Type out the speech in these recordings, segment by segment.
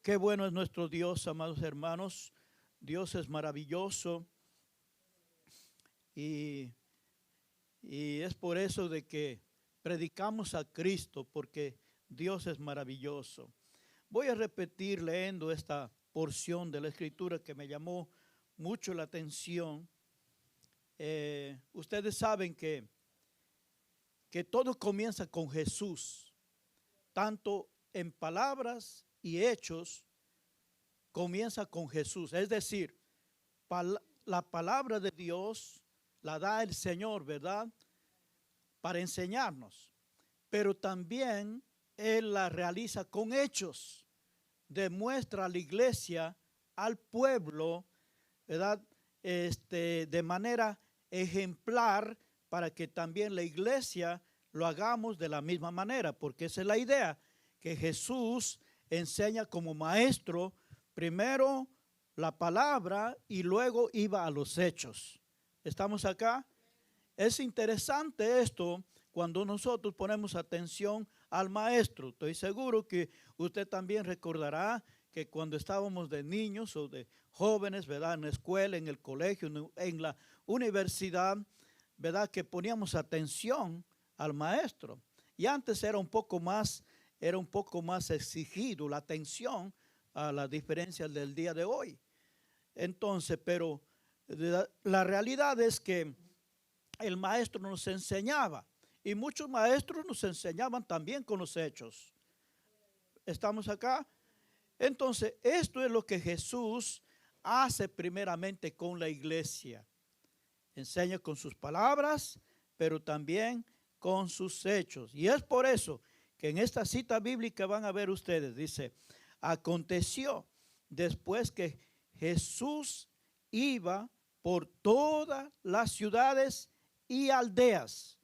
Qué bueno es nuestro Dios, amados hermanos. Dios es maravilloso y, y es por eso de que predicamos a Cristo, porque Dios es maravilloso. Voy a repetir leyendo esta porción de la Escritura que me llamó mucho la atención. Ustedes saben que todo comienza con Jesús, tanto en palabras y hechos. Comienza con Jesús, es decir, la palabra de Dios la da el Señor, ¿verdad? Para enseñarnos, pero también Él la realiza con hechos, demuestra a la iglesia, al pueblo, ¿verdad? De manera ejemplar, para que también la iglesia lo hagamos de la misma manera, porque esa es la idea, que Jesús enseña como maestro, primero la palabra y luego iba a los hechos. ¿Estamos acá? Es interesante esto cuando nosotros ponemos atención al maestro. Estoy seguro que usted también recordará que cuando estábamos de niños o de jóvenes, ¿verdad? En la escuela, en el colegio, en la universidad, ¿verdad? Que poníamos atención al maestro. Y antes era un poco más exigido la atención, a las diferencias del día de hoy. Entonces, pero la realidad es que el maestro nos enseñaba, y muchos maestros nos enseñaban también con los hechos. ¿Estamos acá? Entonces, esto es lo que Jesús hace primeramente con la iglesia. Enseña con sus palabras, pero también con sus hechos. Y es por eso que en esta cita bíblica van a ver ustedes, dice: aconteció después que Jesús iba por todas las ciudades y aldeas.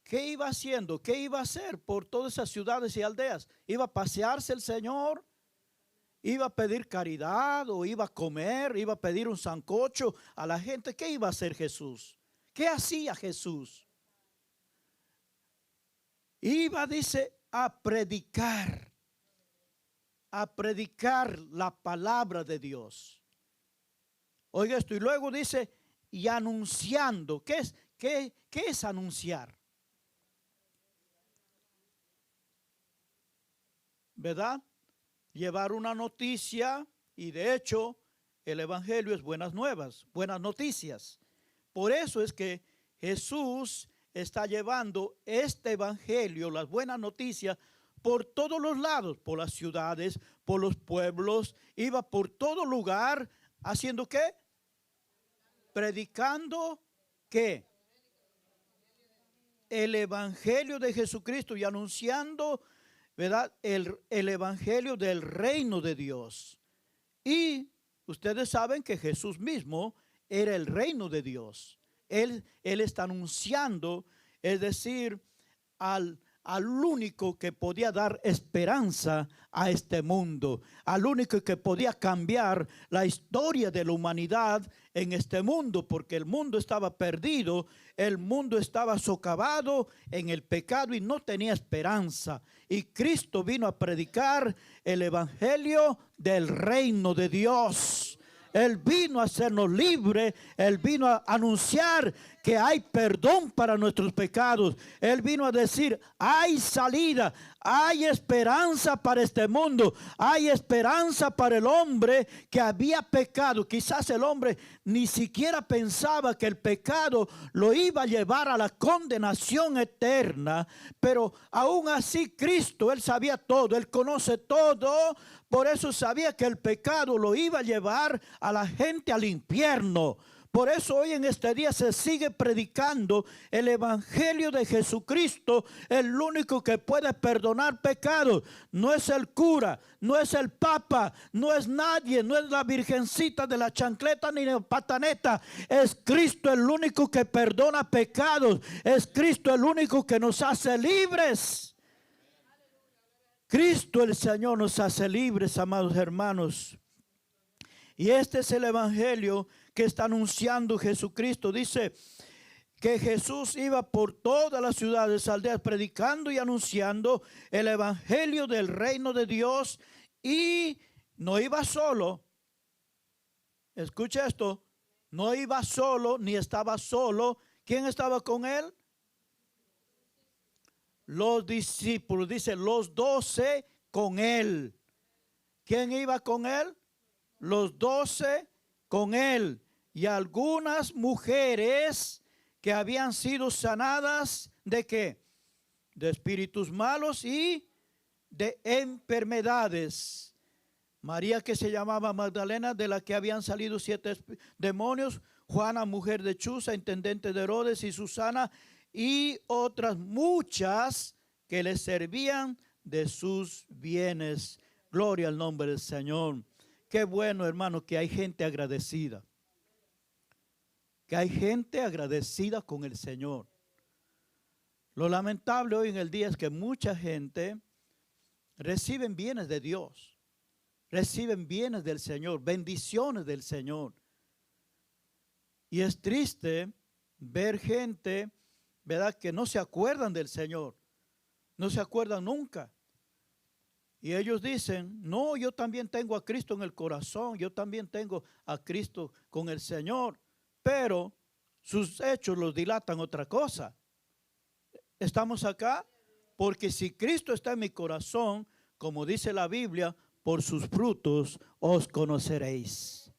¿Qué iba haciendo? ¿Qué iba a hacer por todas esas ciudades y aldeas? ¿Iba a pasearse el Señor? ¿Iba a pedir caridad o iba a comer? ¿Iba a pedir un sancocho a la gente? ¿Qué iba a hacer Jesús? ¿Qué hacía Jesús? Iba, dice, a predicar la palabra de Dios. Oiga esto, y luego dice, y anunciando. ¿Qué es anunciar? ¿Verdad? Llevar una noticia, y de hecho el evangelio es buenas nuevas, buenas noticias. Por eso es que Jesús está llevando este evangelio, las buenas noticias, por todos los lados, por las ciudades, por los pueblos. Iba por todo lugar, ¿haciendo qué? Predicando, ¿qué? El evangelio de Jesucristo, y anunciando, ¿verdad? El evangelio del reino de Dios. Y ustedes saben que Jesús mismo era el reino de Dios. Él está anunciando, es decir, al único que podía dar esperanza a este mundo, al único que podía cambiar la historia de la humanidad en este mundo, porque el mundo estaba perdido, el mundo estaba socavado en el pecado y no tenía esperanza. Y Cristo vino a predicar el evangelio del reino de Dios. Él vino a hacernos libres. Él vino a anunciar que hay perdón para nuestros pecados. Él vino a decir, hay salida, hay esperanza para este mundo, hay esperanza para el hombre que había pecado. Quizás el hombre ni siquiera pensaba que el pecado lo iba a llevar a la condenación eterna, pero aún así Cristo, Él sabía todo, Él conoce todo. Por eso sabía que el pecado lo iba a llevar a la gente al infierno. Por eso hoy en este día se sigue predicando el evangelio de Jesucristo, el único que puede perdonar pecados. No es el cura, no es el papa, no es nadie, no es la virgencita de la chancleta ni la pataneta. Es Cristo el único que perdona pecados. Es Cristo el único que nos hace libres. Cristo el Señor nos hace libres, amados hermanos. Y este es el evangelio que está anunciando Jesucristo. Dice que Jesús iba por todas las ciudades, aldeas, predicando y anunciando el evangelio del reino de Dios Y no iba solo. Escucha esto. No iba solo ni estaba solo. ¿Quién estaba con él? Los discípulos. Dice los 12 con él. ¿Quién iba con él? Los 12 con él. Y algunas mujeres que habían sido sanadas ¿de qué? De espíritus malos y de enfermedades. María, que se llamaba Magdalena, de la que habían salido 7 demonios. Juana, mujer de Chuza, intendente de Herodes, y Susana, y otras muchas que le servían de sus bienes. Gloria al nombre del Señor. Qué bueno, hermano, que hay gente agradecida. Que hay gente agradecida con el Señor. Lo lamentable hoy en el día es que mucha gente reciben bienes de Dios, reciben bienes del Señor, bendiciones del Señor. Y es triste ver gente, ¿verdad?, que no se acuerdan del Señor, no se acuerdan nunca. Y ellos dicen, no, yo también tengo a Cristo en el corazón, yo también tengo a Cristo con el Señor, pero sus hechos los dilatan otra cosa. ¿Estamos acá? Porque si Cristo está en mi corazón, como dice la Biblia, por sus frutos os conoceréis.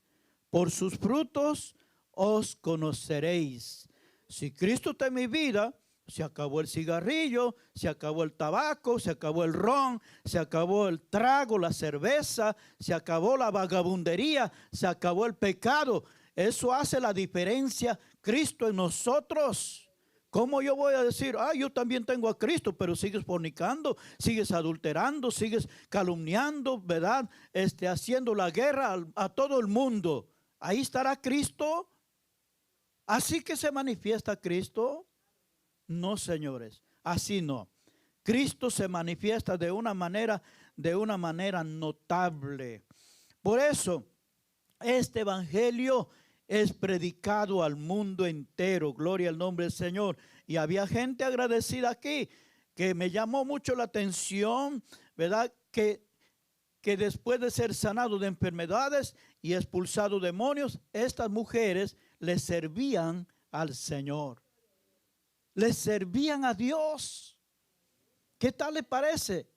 Por sus frutos os conoceréis. Si Cristo está en mi vida, se acabó el cigarrillo, se acabó el tabaco, se acabó el ron, se acabó el trago, la cerveza, se acabó la vagabundería, se acabó el pecado. Eso hace la diferencia, Cristo en nosotros. ¿Cómo yo voy a decir, yo también tengo a Cristo, pero sigues fornicando, sigues adulterando, sigues calumniando, ¿verdad? Haciendo la guerra a todo el mundo. Ahí estará Cristo. Así que se manifiesta Cristo. No, señores, así no. Cristo se manifiesta de una manera notable. Por eso, este evangelio es predicado al mundo entero. Gloria al nombre del Señor. Y había gente agradecida aquí que me llamó mucho la atención, ¿verdad? Que después de ser sanado de enfermedades y expulsado demonios, estas mujeres le servían al Señor. Le servían a Dios. ¿Qué tal le parece?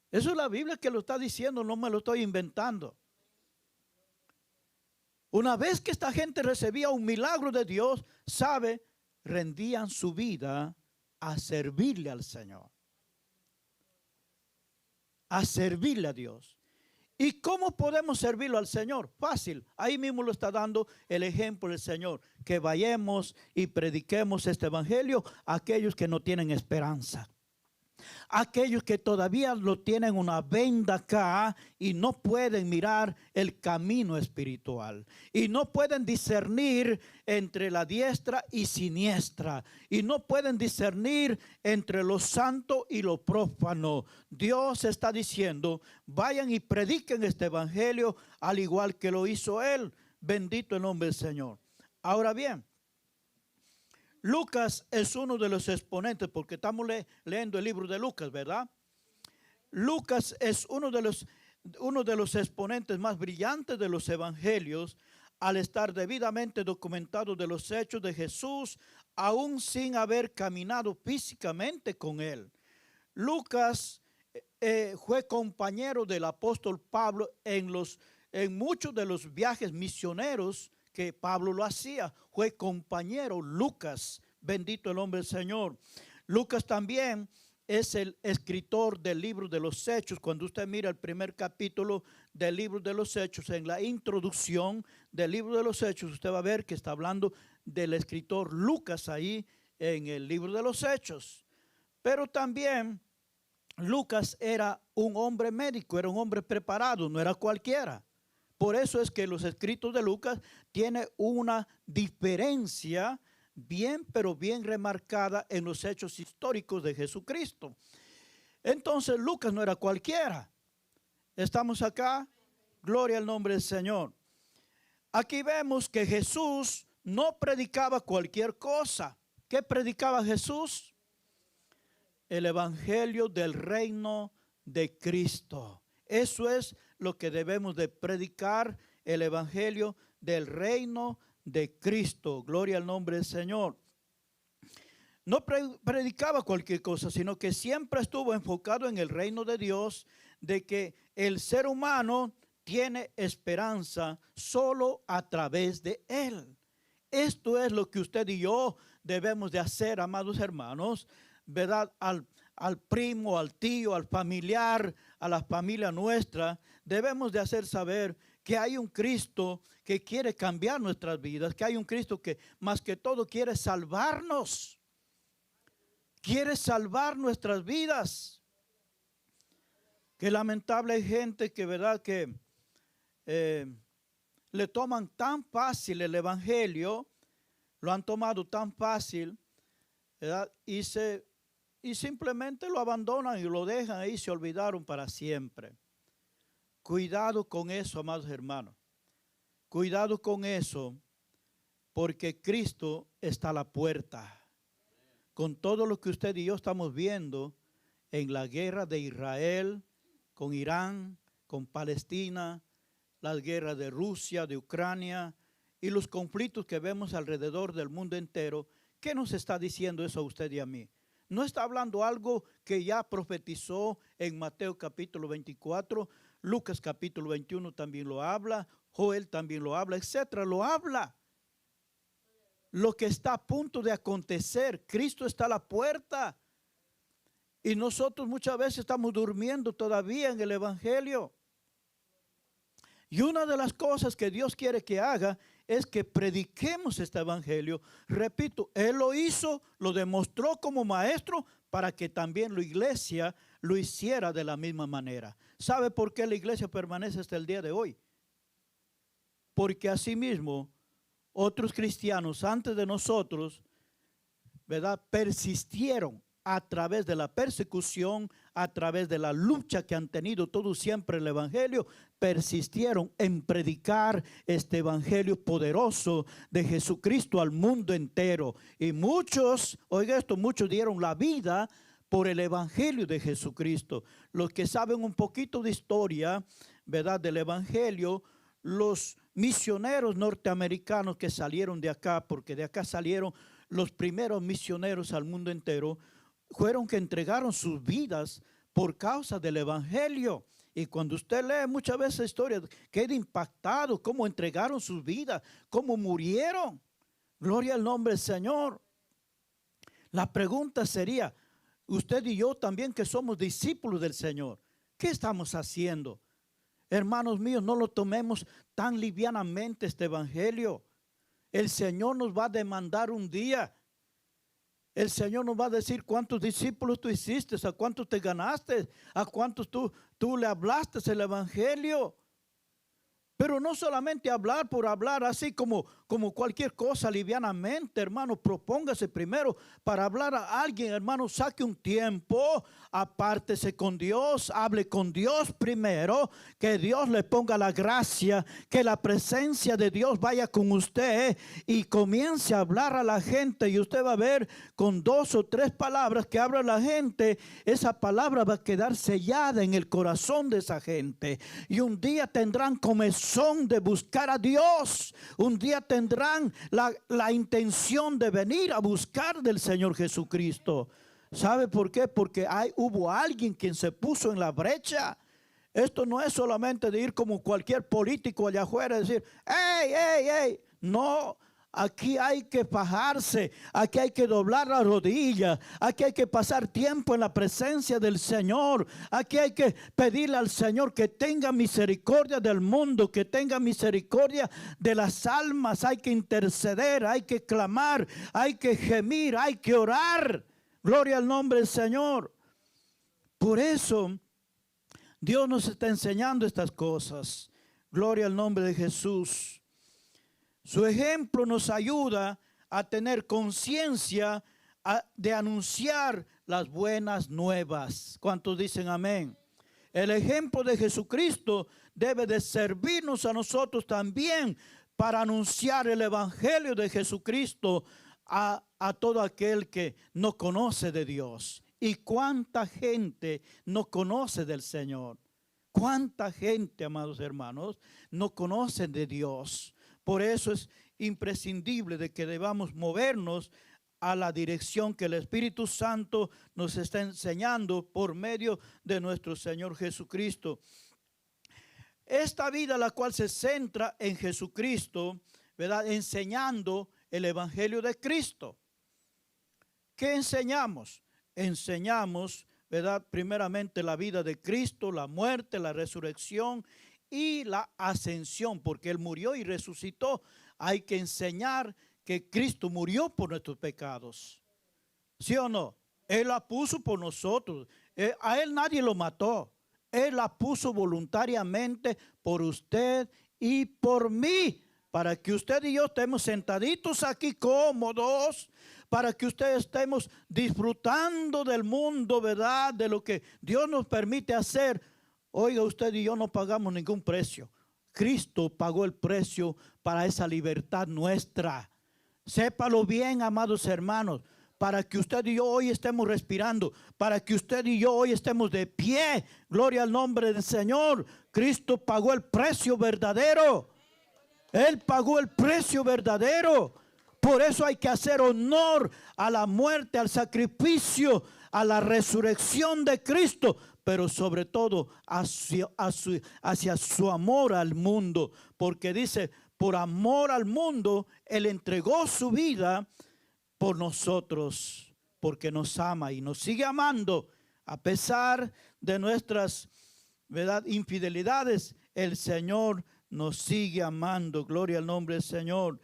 Eso es la Biblia que lo está diciendo, no me lo estoy inventando. Una vez que esta gente recibía un milagro de Dios, ¿sabe? Rendían su vida a servirle al Señor. A servirle a Dios. ¿Y cómo podemos servirlo al Señor? Fácil. Ahí mismo lo está dando el ejemplo del Señor. Que vayamos y prediquemos este evangelio a aquellos que no tienen esperanza. Aquellos que todavía lo tienen una venda acá y no pueden mirar el camino espiritual. Y no pueden discernir entre la diestra y siniestra. Y no pueden discernir entre lo santo y lo prófano. Dios está diciendo, vayan y prediquen este evangelio al igual que lo hizo Él. Bendito el nombre del Señor. Ahora bien, Lucas es uno de los exponentes, porque estamos leyendo el libro de Lucas, ¿verdad? Lucas es uno de los exponentes más brillantes de los evangelios, al estar debidamente documentado de los hechos de Jesús, aún sin haber caminado físicamente con él. Lucas fue compañero del apóstol Pablo en muchos de los viajes misioneros que Pablo lo hacía. Fue compañero Lucas, bendito el nombre del Señor. Lucas también es el escritor del libro de los Hechos. Cuando usted mira el primer capítulo del libro de los Hechos, en la introducción del libro de los Hechos, usted va a ver que está hablando del escritor Lucas ahí en el libro de los Hechos. Pero también Lucas era un hombre médico, era un hombre preparado, no era cualquiera. Por eso es que los escritos de Lucas tienen una diferencia bien, pero bien remarcada en los hechos históricos de Jesucristo. Entonces Lucas no era cualquiera. ¿Estamos acá? Gloria al nombre del Señor. Aquí vemos que Jesús no predicaba cualquier cosa. ¿Qué predicaba Jesús? El evangelio del reino de Cristo. Eso es lo que debemos de predicar, el evangelio del reino de Cristo. Gloria al nombre del Señor. No predicaba cualquier cosa, sino que siempre estuvo enfocado en el reino de Dios, de que el ser humano tiene esperanza solo a través de Él. Esto es lo que usted y yo debemos de hacer, amados hermanos, ¿verdad? Al primo, al tío, al familiar, a la familia nuestra, debemos de hacer saber que hay un Cristo que quiere cambiar nuestras vidas, que hay un Cristo que más que todo quiere salvarnos. Quiere salvar nuestras vidas. Qué lamentable hay gente que, verdad, que le toman tan fácil el evangelio, lo han tomado tan fácil, ¿verdad? Y simplemente lo abandonan y lo dejan ahí, se olvidaron para siempre. Cuidado con eso, amados hermanos. Cuidado con eso, porque Cristo está a la puerta. Con todo lo que usted y yo estamos viendo en la guerra de Israel, con Irán, con Palestina, las guerras de Rusia, de Ucrania y los conflictos que vemos alrededor del mundo entero, ¿qué nos está diciendo eso a usted y a mí? No está hablando algo que ya profetizó en Mateo capítulo 24, Lucas capítulo 21 también lo habla, Joel también lo habla, etcétera, lo habla. Lo que está a punto de acontecer, Cristo está a la puerta y nosotros muchas veces estamos durmiendo todavía en el evangelio. Y una de las cosas que Dios quiere que haga es que prediquemos este evangelio. Repito, Él lo hizo, lo demostró como maestro para que también la iglesia lo hiciera de la misma manera. ¿Sabe por qué la iglesia permanece hasta el día de hoy? Porque asimismo otros cristianos antes de nosotros, ¿verdad?, persistieron a través de la persecución, a través de la lucha que han tenido todos siempre el evangelio, persistieron en predicar este evangelio poderoso de Jesucristo al mundo entero. Y muchos, oiga esto, muchos dieron la vida por el evangelio de Jesucristo. Los que saben un poquito de historia, ¿verdad?, del evangelio, los misioneros norteamericanos que salieron de acá, porque de acá salieron los primeros misioneros al mundo entero, fueron que entregaron sus vidas por causa del evangelio. Y cuando usted lee muchas veces historias, queda impactado cómo entregaron sus vidas, cómo murieron. Gloria al nombre del Señor. La pregunta sería, usted y yo también que somos discípulos del Señor, ¿qué estamos haciendo? Hermanos míos, no lo tomemos tan livianamente este evangelio. El Señor nos va a demandar un día. El Señor nos va a decir cuántos discípulos tú hiciste, a cuántos te ganaste, a cuántos tú le hablaste el evangelio. Pero no solamente hablar por hablar, así como cualquier cosa livianamente, hermano. Propóngase primero para hablar a alguien, hermano. Saque un tiempo, apártese con Dios, hable con Dios primero, que Dios le ponga la gracia, que la presencia de Dios vaya con usted y comience a hablar a la gente. Y usted va a ver con 2 o 3 palabras que habla la gente, esa palabra va a quedar sellada en el corazón de esa gente. Y un día tendrán comezón de buscar a Dios. Un día tendrán la intención de venir a buscar del Señor Jesucristo. ¿Sabe por qué? Porque hubo alguien quien se puso en la brecha. Esto no es solamente de ir como cualquier político allá afuera y decir, ¡ey, ey, ey! No. Aquí hay que fajarse, aquí hay que doblar la rodilla, aquí hay que pasar tiempo en la presencia del Señor, aquí hay que pedirle al Señor que tenga misericordia del mundo, que tenga misericordia de las almas. Hay que interceder, hay que clamar, hay que gemir, hay que orar. Gloria al nombre del Señor. Por eso Dios nos está enseñando estas cosas. Gloria al nombre de Jesús. Su ejemplo nos ayuda a tener conciencia de anunciar las buenas nuevas. ¿Cuántos dicen amén? El ejemplo de Jesucristo debe de servirnos a nosotros también para anunciar el evangelio de Jesucristo a todo aquel que no conoce de Dios. ¿Y cuánta gente no conoce del Señor? ¿Cuánta gente, amados hermanos, no conocen de Dios? Por eso es imprescindible de que debamos movernos a la dirección que el Espíritu Santo nos está enseñando por medio de nuestro Señor Jesucristo. Esta vida la cual se centra en Jesucristo, ¿verdad? Enseñando el Evangelio de Cristo. ¿Qué enseñamos? Enseñamos, ¿verdad? Primeramente la vida de Cristo, la muerte, la resurrección y la ascensión, porque Él murió y resucitó. Hay que enseñar que Cristo murió por nuestros pecados. ¿Sí o no? Él la puso por nosotros. A Él nadie lo mató. Él la puso voluntariamente por usted y por mí, para que usted y yo estemos sentaditos aquí cómodos, para que ustedes estemos disfrutando del mundo, ¿verdad? De lo que Dios nos permite hacer. Oiga, usted y yo no pagamos ningún precio. Cristo pagó el precio para esa libertad nuestra. Sépalo bien, amados hermanos, para que usted y yo hoy estemos respirando, para que usted y yo hoy estemos de pie. Gloria al nombre del Señor. Cristo pagó el precio verdadero. Él pagó el precio verdadero. Por eso hay que hacer honor a la muerte, al sacrificio, a la resurrección de Cristo, pero sobre todo hacia su amor al mundo. Porque dice, por amor al mundo, Él entregó su vida por nosotros, porque nos ama y nos sigue amando a pesar de nuestras, ¿verdad?, infidelidades. El Señor nos sigue amando. Gloria al nombre del Señor.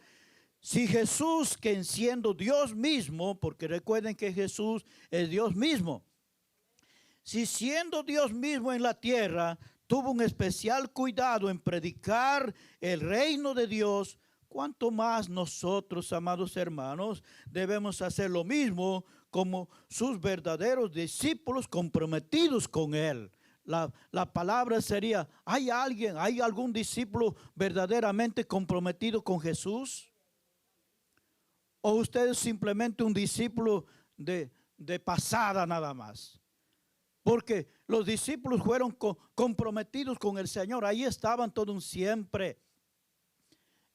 Si Jesús, que siendo Dios mismo, porque recuerden que Jesús es Dios mismo, si siendo Dios mismo en la tierra tuvo un especial cuidado en predicar el reino de Dios, ¿cuánto más nosotros, amados hermanos, debemos hacer lo mismo como sus verdaderos discípulos comprometidos con Él? La palabra sería, ¿hay algún discípulo verdaderamente comprometido con Jesús? ¿O usted es simplemente un discípulo de pasada nada más? Porque los discípulos fueron comprometidos con el Señor. Ahí estaban todo un siempre.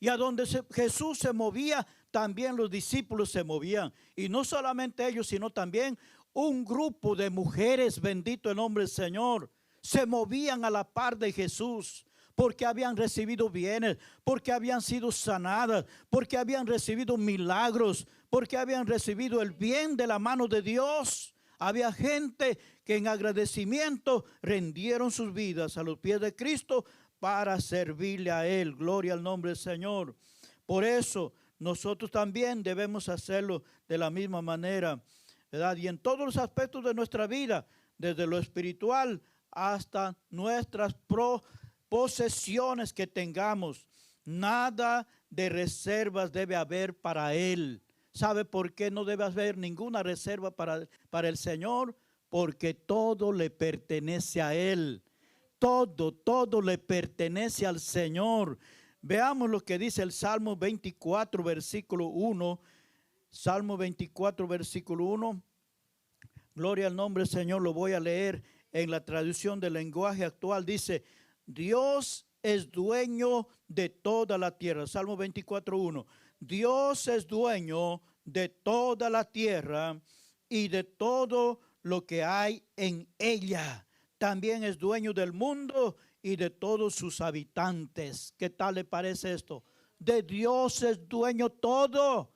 Y a donde Jesús se movía, también los discípulos se movían. Y no solamente ellos, sino también un grupo de mujeres, bendito el nombre del Señor, se movían a la par de Jesús, porque habían recibido bienes, porque habían sido sanadas, porque habían recibido milagros, porque habían recibido el bien de la mano de Dios. Había gente que en agradecimiento rendieron sus vidas a los pies de Cristo para servirle a Él. Gloria al nombre del Señor. Por eso nosotros también debemos hacerlo de la misma manera, ¿verdad? Y en todos los aspectos de nuestra vida, desde lo espiritual hasta nuestras posesiones que tengamos, nada de reservas debe haber para Él. ¿Sabe por qué no debe haber ninguna reserva para el Señor? Porque todo le pertenece a Él. Todo le pertenece al Señor. Veamos lo que dice el Salmo 24, versículo 1. Salmo 24, versículo 1. Gloria al nombre del Señor. Lo voy a leer en la traducción del lenguaje actual. Dice, Dios es dueño de toda la tierra. Salmo 24, 1. Dios es dueño de toda la tierra y de todo lo que hay en ella. También es dueño del mundo y de todos sus habitantes. ¿Qué tal le parece esto? De Dios es dueño todo.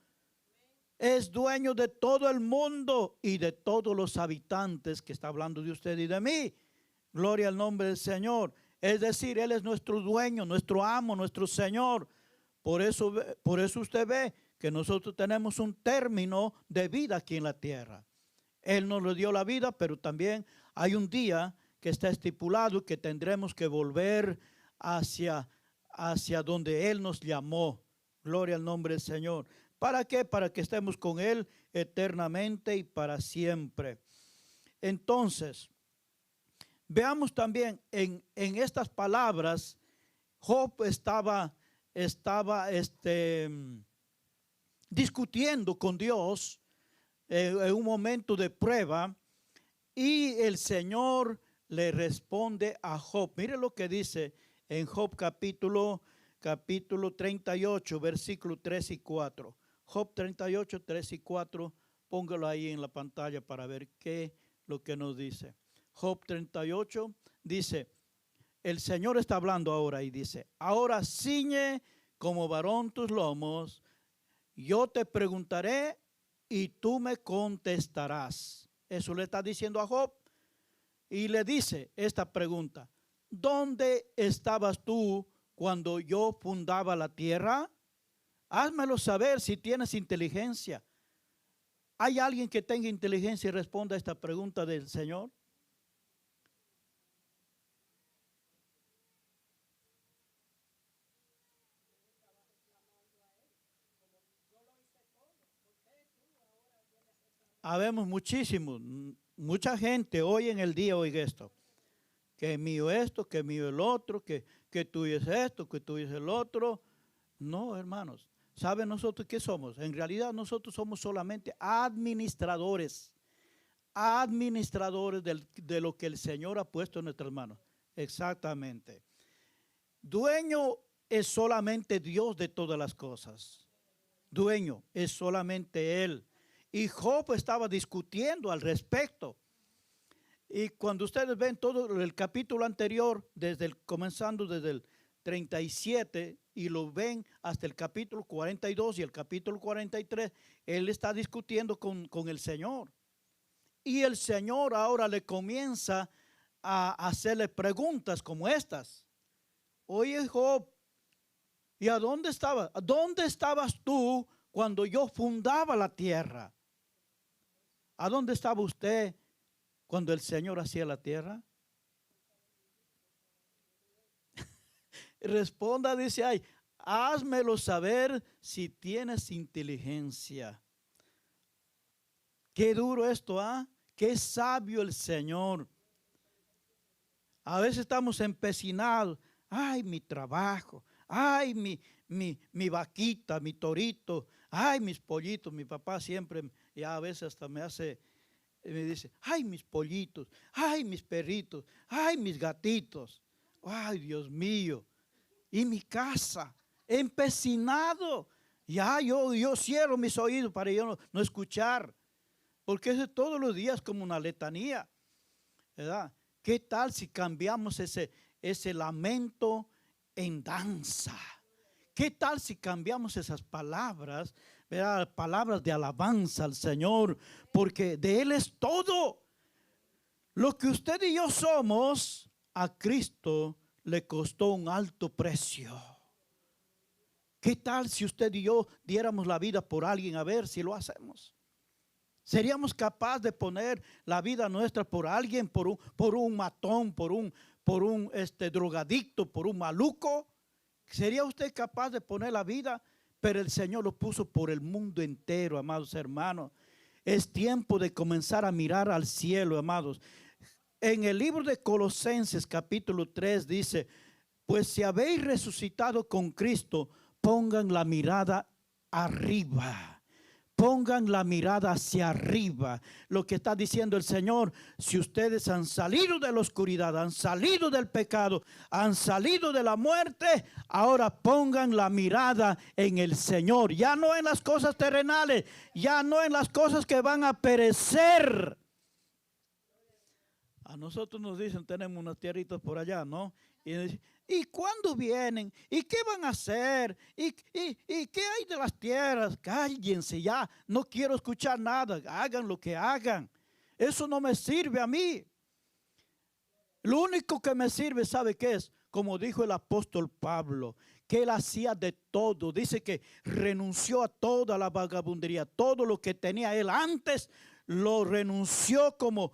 Es dueño de todo el mundo y de todos los habitantes, que está hablando de usted y de mí. Gloria al nombre del Señor. Es decir, Él es nuestro dueño, nuestro amo, nuestro Señor. Por eso usted ve que nosotros tenemos un término de vida aquí en la tierra. Él nos dio la vida, pero también hay un día que está estipulado que tendremos que volver hacia donde Él nos llamó. Gloria al nombre del Señor. ¿Para qué? Para que estemos con Él eternamente y para siempre. Entonces, veamos también en estas palabras, Job estaba discutiendo con Dios en un momento de prueba, y el Señor le responde a Job. Mire lo que dice en Job capítulo 38, versículos 3 y 4. Job 38, 3 y 4. Póngalo ahí en la pantalla para ver qué lo que nos dice. Job 38 dice, el Señor está hablando ahora y dice, ahora ciñe como varón tus lomos, yo te preguntaré y tú me contestarás. Eso le está diciendo a Job y le dice esta pregunta, ¿dónde estabas tú cuando yo fundaba la tierra? Házmelo saber si tienes inteligencia. ¿Hay alguien que tenga inteligencia y responda a esta pregunta del Señor? Habemos muchísimos, mucha gente hoy en el día, oiga esto, que mío esto, que mío el otro, que tuyo es esto, que tuyo es el otro. No, hermanos, ¿saben nosotros qué somos? En realidad nosotros somos solamente administradores de lo que el Señor ha puesto en nuestras manos. Exactamente. Dueño es solamente Dios de todas las cosas. Dueño es solamente Él. Y Job estaba discutiendo al respecto. Y cuando ustedes ven todo el capítulo anterior, comenzando desde el 37 y lo ven hasta el capítulo 42 y el capítulo 43, él está discutiendo con el Señor. Y el Señor ahora le comienza a hacerle preguntas como estas. Oye, Job, ¿y a dónde estabas? ¿Dónde estabas tú cuando yo fundaba la tierra? ¿A dónde estaba usted cuando el Señor hacía la tierra? Responda, dice ahí, házmelo saber si tienes inteligencia. Qué duro esto, ¿ah? Qué sabio el Señor. A veces estamos empecinados. Ay, mi trabajo. Ay, mi vaquita, mi torito. Ay, mis pollitos. Mi papá siempre, ya a veces hasta me dice, ay, mis pollitos. Ay, mis perritos. Ay, mis gatitos. Ay, Dios mío. Y mi casa, empecinado. Ya yo cierro mis oídos para yo no escuchar. Porque es todos los días como una letanía, ¿verdad? ¿Qué tal si cambiamos ese lamento en danza? ¿Qué tal si cambiamos esas palabras, ¿verdad? Palabras de alabanza al Señor, porque de Él es todo. Lo que usted y yo somos, a Cristo le costó un alto precio. ¿Qué tal si usted y yo diéramos la vida por alguien? A ver si lo hacemos. ¿Seríamos capaces de poner la vida nuestra por alguien, por un matón, por un drogadicto, por un maluco? ¿Sería usted capaz de poner la vida? Pero el Señor lo puso por el mundo entero, amados hermanos. Es tiempo de comenzar a mirar al cielo, amados. En el libro de Colosenses capítulo 3 dice, pues si habéis resucitado con Cristo, pongan la mirada arriba. Pongan la mirada hacia arriba. Lo que está diciendo el Señor, si ustedes han salido de la oscuridad, han salido del pecado, han salido de la muerte, ahora pongan la mirada en el Señor. Ya no en las cosas terrenales, ya no en las cosas que van a perecer. A nosotros nos dicen, tenemos unas tierritas por allá, ¿no? ¿Y cuándo vienen? ¿Y qué van a hacer? ¿Y qué hay de las tierras? Cállense ya, no quiero escuchar nada, hagan lo que hagan. Eso no me sirve a mí. Lo único que me sirve, ¿sabe qué es? Como dijo el apóstol Pablo, que él hacía de todo. Dice que renunció a toda la vagabundería, todo lo que tenía él antes, lo renunció como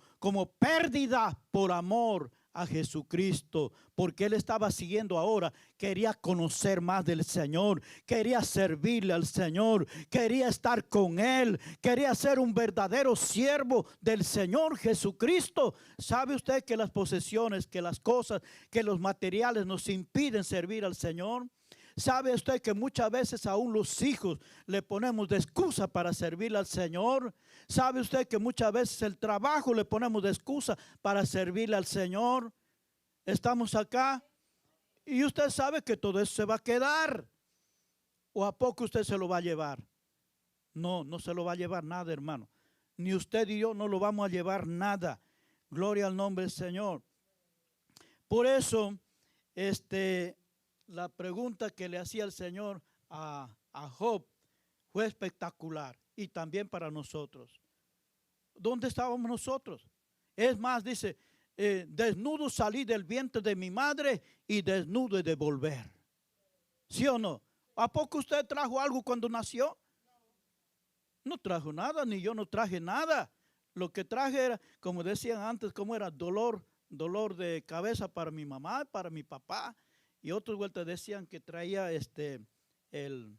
pérdida por amor a Jesucristo, porque él estaba siguiendo ahora, quería conocer más del Señor, quería servirle al Señor, quería estar con él, quería ser un verdadero siervo del Señor Jesucristo. ¿Sabe usted que las posesiones, que las cosas, que los materiales nos impiden servir al Señor? ¿Sabe usted que muchas veces aún los hijos le ponemos de excusa para servirle al Señor? ¿Sabe usted que muchas veces el trabajo le ponemos de excusa para servirle al Señor? Estamos acá y usted sabe que todo eso se va a quedar. ¿O a poco usted se lo va a llevar? No, no se lo va a llevar nada, hermano. Ni usted y yo no lo vamos a llevar nada. Gloria al nombre del Señor. Por eso, la pregunta que le hacía el Señor a Job fue espectacular y también para nosotros. ¿Dónde estábamos nosotros? Es más, dice, desnudo salí del vientre de mi madre y desnudo he de volver. ¿Sí o no? ¿A poco usted trajo algo cuando nació? No trajo nada, ni yo no traje nada. Lo que traje era, como decían antes, como era dolor de cabeza para mi mamá, para mi papá. Y otros vueltas decían que traía el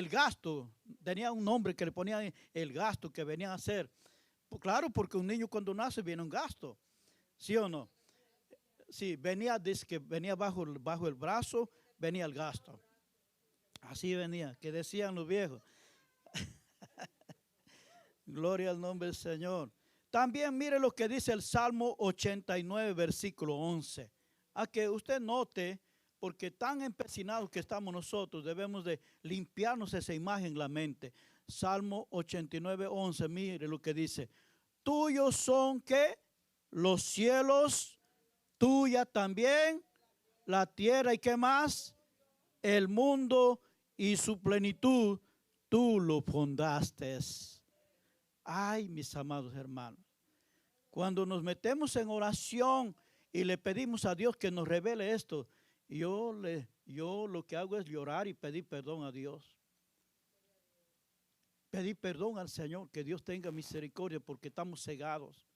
gasto. Tenía un nombre que le ponían el gasto que venían a hacer. Pues claro, porque un niño cuando nace viene un gasto. ¿Sí o no? Sí, dice que venía bajo el brazo, venía el gasto. Así venía, que decían los viejos. Gloria al nombre del Señor. También mire lo que dice el Salmo 89, versículo 11. A que usted note, porque tan empecinados que estamos nosotros, debemos de limpiarnos esa imagen en la mente. Salmo 89, 11, mire lo que dice. Tuyos son, ¿qué? Los cielos, tuya también, la tierra y ¿qué más? El mundo y su plenitud, tú lo fundaste. Ay, mis amados hermanos, cuando nos metemos en oración y le pedimos a Dios que nos revele esto, yo lo que hago es llorar y pedir perdón a Dios. Pedir perdón al Señor, que Dios tenga misericordia porque estamos cegados.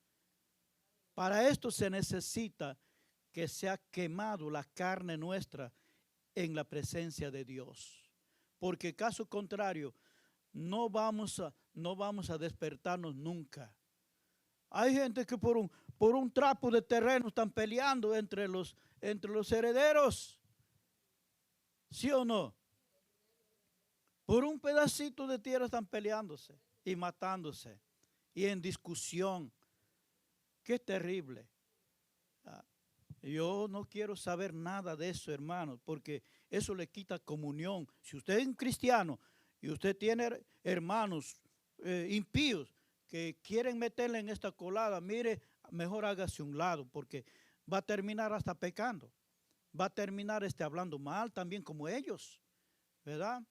Para esto se necesita que sea quemado la carne nuestra en la presencia de Dios. Porque caso contrario, no vamos a despertarnos nunca. Hay gente que por un trapo de terreno están peleando entre los herederos. ¿Sí o no? Por un pedacito de tierra están peleándose y matándose y en discusión. Qué terrible. Yo no quiero saber nada de eso, hermanos, porque eso le quita comunión. Si usted es un cristiano y usted tiene hermanos impíos que quieren meterle en esta colada, mire, mejor hágase un lado, porque va a terminar hasta pecando. Va a terminar hablando mal también como ellos, ¿verdad?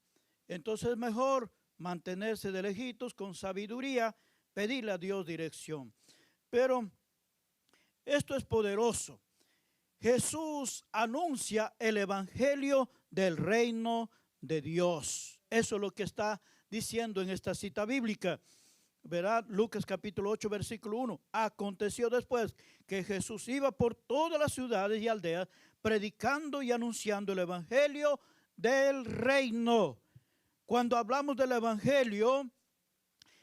Entonces es mejor mantenerse de lejitos con sabiduría, pedirle a Dios dirección. Pero esto es poderoso. Jesús anuncia el evangelio del reino de Dios. Eso es lo que está diciendo en esta cita bíblica. ¿Verdad? Lucas capítulo 8, versículo 1. Aconteció después que Jesús iba por todas las ciudades y aldeas predicando y anunciando el evangelio del reino. Cuando hablamos del evangelio,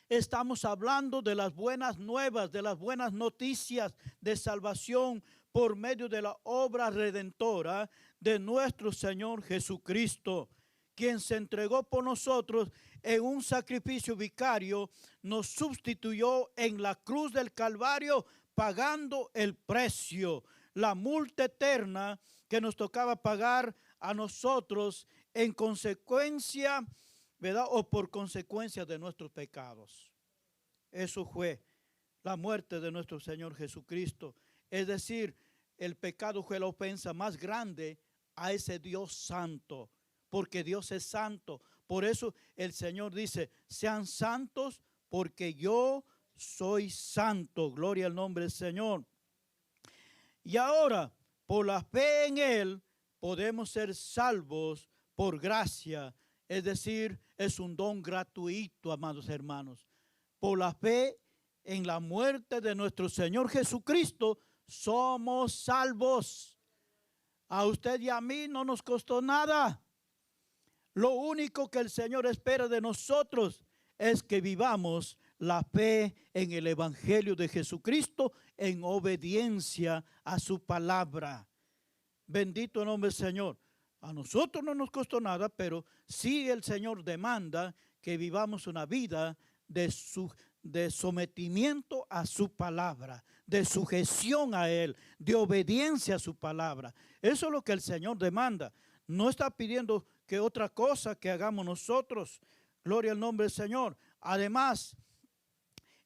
estamos hablando de las buenas nuevas, de las buenas noticias de salvación por medio de la obra redentora de nuestro Señor Jesucristo, quien se entregó por nosotros en un sacrificio vicario, nos sustituyó en la cruz del Calvario, pagando el precio, la multa eterna que nos tocaba pagar a nosotros en consecuencia, ¿verdad? O por consecuencia de nuestros pecados. Eso fue la muerte de nuestro Señor Jesucristo. Es decir, el pecado fue la ofensa más grande a ese Dios santo, porque Dios es santo. Por eso el Señor dice, sean santos porque yo soy santo. Gloria al nombre del Señor. Y ahora, por la fe en Él, podemos ser salvos por gracia. Es decir, es un don gratuito, amados hermanos. Por la fe en la muerte de nuestro Señor Jesucristo, somos salvos. A usted y a mí no nos costó nada. Lo único que el Señor espera de nosotros es que vivamos la fe en el Evangelio de Jesucristo en obediencia a su palabra. Bendito el nombre del Señor. A nosotros no nos costó nada, pero sí el Señor demanda que vivamos una vida de sometimiento a su palabra, de sujeción a Él, de obediencia a su palabra. Eso es lo que el Señor demanda. No está pidiendo que otra cosa que hagamos nosotros. Gloria al nombre del Señor. Además,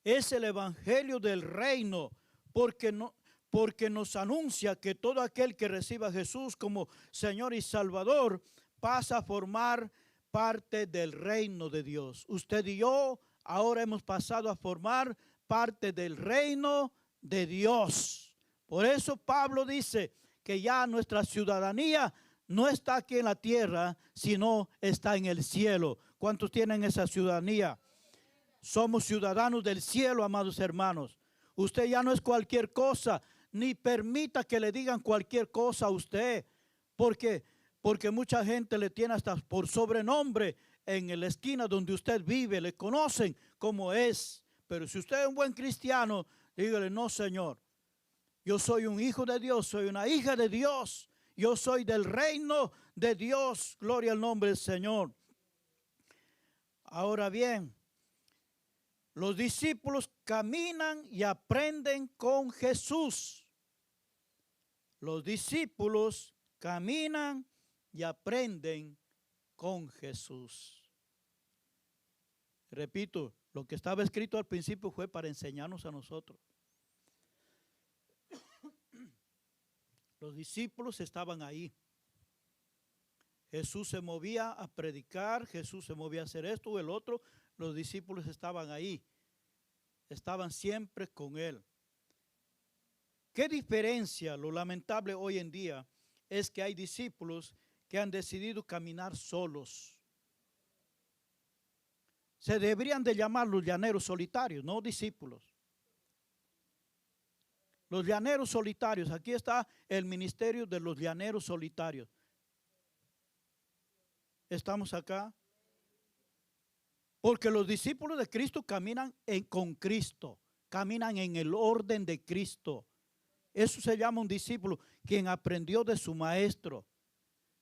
es el evangelio del reino, porque nos anuncia que todo aquel que reciba a Jesús como Señor y Salvador pasa a formar parte del reino de Dios. Usted y yo ahora hemos pasado a formar parte del reino de Dios. Por eso Pablo dice que ya nuestra ciudadanía no está aquí en la tierra, sino está en el cielo. ¿Cuántos tienen esa ciudadanía? Somos ciudadanos del cielo, amados hermanos. Usted ya no es cualquier cosa, ni permita que le digan cualquier cosa a usted, porque mucha gente le tiene hasta por sobrenombre en la esquina donde usted vive, le conocen como es. Pero si usted es un buen cristiano, dígale: no, Señor, yo soy un hijo de Dios, soy una hija de Dios, yo soy del reino de Dios. Gloria al nombre del Señor. Ahora bien, los discípulos caminan y aprenden con Jesús. Los discípulos caminan y aprenden con Jesús. Repito, lo que estaba escrito al principio fue para enseñarnos a nosotros. Los discípulos estaban ahí. Jesús se movía a predicar, Jesús se movía a hacer esto o el otro. Los discípulos estaban ahí, estaban siempre con Él. ¿Qué diferencia? Lo lamentable hoy en día es que hay discípulos que han decidido caminar solos. Se deberían de llamar los llaneros solitarios, no discípulos. Los llaneros solitarios, aquí está el ministerio de los llaneros solitarios. ¿Estamos acá? Porque los discípulos de Cristo caminan con Cristo, caminan en el orden de Cristo. Eso se llama un discípulo, quien aprendió de su maestro,